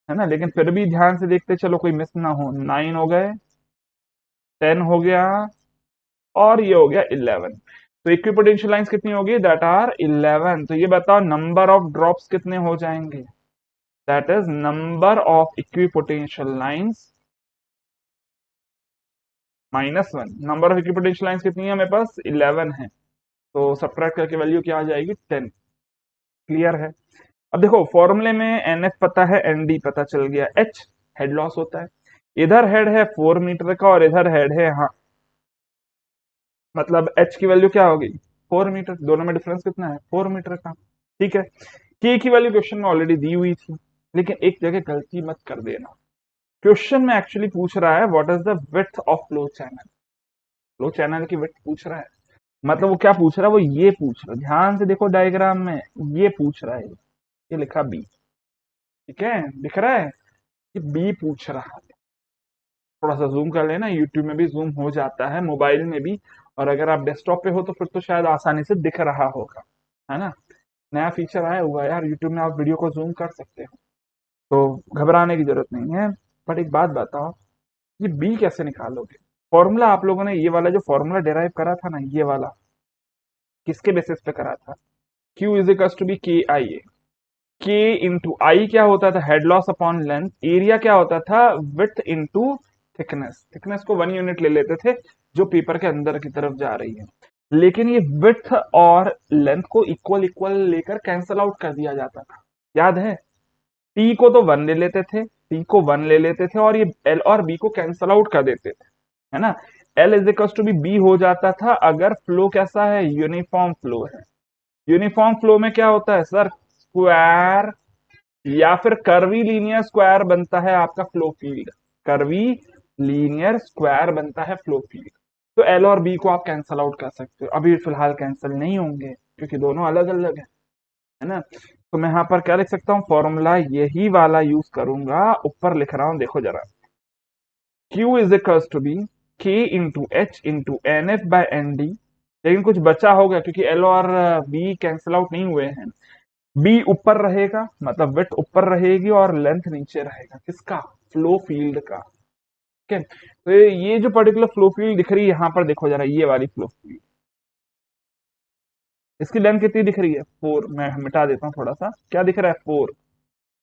है ना, लेकिन फिर भी ध्यान से देखते चलो कोई मिस ना हो। 9 हो गए, 10 हो गया, और ये हो गया 11। तो इक्विपोटेंशियल लाइंस कितनी होगी? That are 11। तो ये बताओ नंबर ऑफ ड्रॉप्स कितने हो जाएंगे? That is number of equipotential lines -1। Number of equipotential lines कितनी है? मेरे पास 11 है, तो सब्ट्रैक्ट करके वैल्यू क्या आ जाएगी? 10। क्लियर है? अब देखो फॉर्मूले में एनएफ पता है, एनडी पता चल गया, एच हेड लॉस होता है। इधर हेड है 4 मीटर का और इधर हेड है, हाँ, मतलब एच की वैल्यू क्या होगी? 4 मीटर। दोनों में डिफरेंस कितना है? 4 मीटर का, ठीक है। के की वैल्यू क्वेश्चन में ऑलरेडी दी हुई थी, लेकिन एक जगह गलती मत कर देना। क्वेश्चन में एक्चुअली पूछ रहा है what is the width of flow channel. Flow channel की विड्थ पूछ रहा है, मतलब वो क्या पूछ रहा है? वो ये पूछ रहा है, ध्यान से देखो डायग्राम में, ये पूछ रहा है, ये लिखा बी, ठीक है, दिख रहा है? ये बी पूछ रहा है। थोड़ा सा जूम कर लेना, यूट्यूब में भी जूम हो जाता है, मोबाइल में भी, और अगर आप डेस्कटॉप पे हो तो फिर तो शायद आसानी से दिख रहा होगा, है ना। नया फीचर आया हुआ है यार, यूट्यूब में आप वीडियो को जूम कर सकते हो, तो घबराने की जरूरत नहीं है। बट एक बात बताओ, ये बी कैसे निकालोगे? फॉर्मूला आप लोगों ने ये वाला जो फॉर्मूला डिराइव करा था ना, ये वाला किसके बेसिस पे करा था? Q is equal to be K I A. K into I क्या होता था, head loss upon length, area क्या होता था, विड्थ इंटू थिकनेस, थिकनेस को 1 यूनिट ले लेते थे जो पेपर के अंदर की तरफ जा रही है, लेकिन ये विड्थ और लेंथ को इक्वल इक्वल लेकर कैंसल आउट कर दिया जाता था, याद है। टी को तो 1 ले लेते थे, टी को 1 ले लेते थे और ये एल और बी को कैंसल आउट कर देते थे, है ना। L is equal to be हो जाता था अगर फ्लो कैसा है, यूनिफॉर्म फ्लो है। यूनिफॉर्म फ्लो में क्या होता है सर, स्क्वायर या फिर कर्वी लीनियर स्क्वायर बनता है आपका flow field, curvy linear square बनता है फ्लो फील्ड। तो एल और बी को आप कैंसल आउट कर सकते हो, अभी फिलहाल कैंसिल नहीं होंगे क्योंकि दोनों अलग अलग है ना। तो मैं यहाँ पर क्या लिख सकता हूँ, फॉर्मूला यही वाला यूज करूंगा, ऊपर लिख रहा हूं देखो जरा, Q is equals to be K into H into N F by N D, लेकिन कुछ बचा होगा क्योंकि एल और बी कैंसिल आउट नहीं हुए हैं। बी ऊपर रहेगा मतलब विड्थ ऊपर रहेगी और लेंथ नीचे रहेगा, किसका, फ्लो फील्ड का। ठीक है, तो ये जो पर्टिकुलर फ्लो फील्ड दिख रही है यहाँ पर देखो जरा, ये वाली फ्लो फील्ड, इसकी लेंथ कितनी दिख रही है, 4, मैं मिटा देता हूँ थोड़ा सा, क्या दिख रहा है, 4।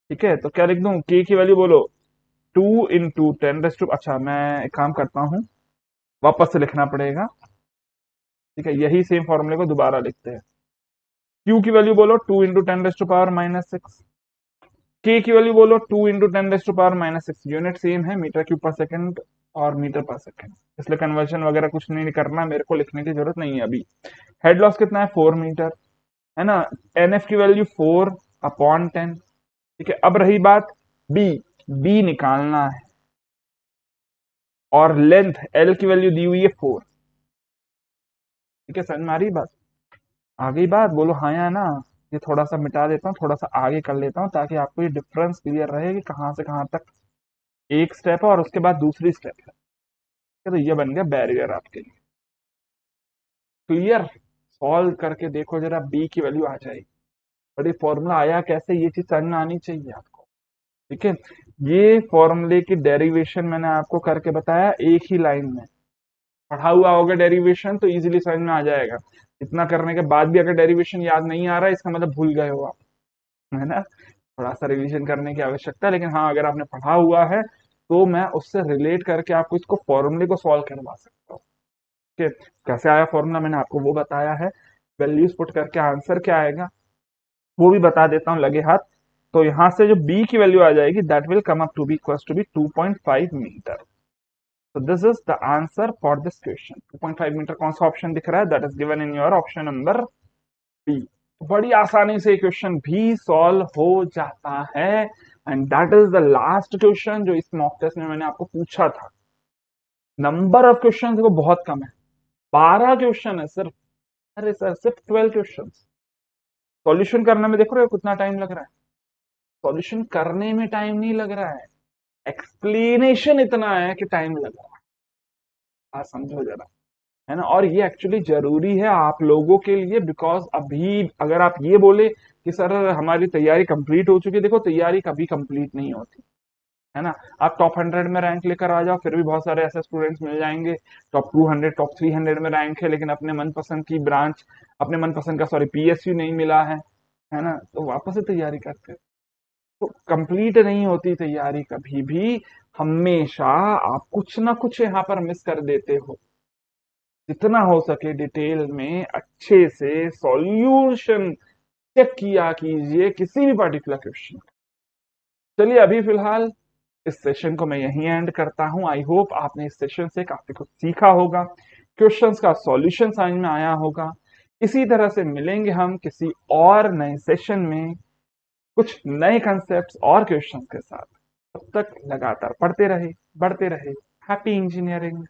ठीक है, तो क्या लिख दूं, के की वैल्यू बोलो 2 × 10⁻², अच्छा मैं एक काम करता हूँ, वापस से लिखना पड़ेगा। ठीक है, यही सेम फॉर्मूले को दोबारा लिखते हैं। क्यू की वैल्यू बोलो 2 × 10⁻⁻6, के की वैल्यू बोलो 2 × 10⁻⁻6, यूनिट सेम है, मीटर क्यूब पर सेकंड और मीटर पर सेकंड, इसलिए कन्वर्जन वगैरह कुछ नहीं करना, मेरे को लिखने की जरूरत नहीं है अभी। हेड लॉस कितना है, 4 मीटर, है ना। एनएफ की वैल्यू 4/10। ठीक है, अब रही बात बी, बी निकालना है और लेंथ एल की वैल्यू दी हुई है 4। ठीक है, समझ में आ रही बात, आ गई बात, बोलो हाँ या ना। ये थोड़ा सा मिटा देता हूँ, थोड़ा सा आगे कर लेता हूँ ताकि आपको ये डिफरेंस क्लियर रहे कि कहाँ से कहाँ तक एक स्टेप है और उसके बाद दूसरी स्टेप है। तो ये बन गया बैरियर आपके लिए, क्लियर। सॉल्व करके देखो जरा, बी की वैल्यू आ जाएगी, बट ये फॉर्मूला आया कैसे, ये चीज समझ में आनी चाहिए आपको। ठीक है, ये फॉर्मूले की डेरिवेशन मैंने आपको करके बताया एक ही लाइन में, पढ़ा हुआ होगा डेरिवेशन तो इजीली समझ में आ जाएगा। इतना करने के बाद भी अगर डेरिवेशन याद नहीं आ रहा है, इसका मतलब भूल गए हो आप, है ना। थोड़ा सा रिवीजन करने की आवश्यकता है, लेकिन हाँ अगर आपने पढ़ा हुआ है तो मैं उससे रिलेट करके आपको इसको फॉर्मूले को सॉल्व करवा सकता हूँ। ठीक है, कैसे आया फॉर्मूला मैंने आपको वो बताया है, वैल्यूज पुट करके आंसर क्या आएगा वो भी बता देता हूँ लगे हाथ। तो यहाँ से जो बी की वैल्यू आ जाएगी, that will come up to be equals to be 2.5 metre. So this is the answer for this question. 2.5 metre कौन सा ऑप्शन दिख रहा है, that is given in your option number B. बड़ी आसानी से क्वेश्चन भी सॉल्व हो जाता है, and that is the last question जो इस मॉक टेस्ट में मैंने आपको पूछा था। नंबर ऑफ क्वेश्चन देखो बहुत कम है, 12 क्वेश्चन है सिर्फ, अरे सर सिर्फ 12 क्वेश्चन। सॉल्यूशन करने में देख रहे हो कितना टाइम लग रहा है, सॉल्यूशन करने में टाइम नहीं लग रहा है, एक्सप्लेनेशन इतना है कि टाइम लग रहा है, समझो जरा, है ना। और ये एक्चुअली जरूरी है आप लोगों के लिए, बिकॉज अभी अगर आप ये बोले कि सर हमारी तैयारी कंप्लीट हो चुकी है, देखो तैयारी कभी कंप्लीट नहीं होती, है ना। आप टॉप 100 में रैंक लेकर आ जाओ, फिर भी बहुत सारे ऐसे स्टूडेंट्स मिल जाएंगे टॉप 200 टॉप 300 में रैंक है, लेकिन अपने मनपसंद की ब्रांच, अपने मनपसंद का सॉरी पीएसयू नहीं मिला है ना, तो वापस से तैयारी करते हैं। तो कंप्लीट नहीं होती तैयारी कभी भी, हमेशा आप कुछ ना कुछ यहाँ पर मिस कर देते हो। जितना हो सके डिटेल में अच्छे से सॉल्यूशन चेक किया कीजिए किसी भी पर्टिकुलर क्वेश्चन। चलिए अभी फिलहाल इस सेशन को मैं यहीं एंड करता हूं। आई होप आपने इस सेशन से काफी कुछ सीखा होगा, क्वेश्चंस का सॉल्यूशन समझ में आया होगा। इसी तरह से मिलेंगे हम किसी और नए सेशन में कुछ नए कंसेप्ट्स और क्वेश्चंस के साथ। तब तक लगातार पढ़ते रहे, बढ़ते रहे। Happy engineering.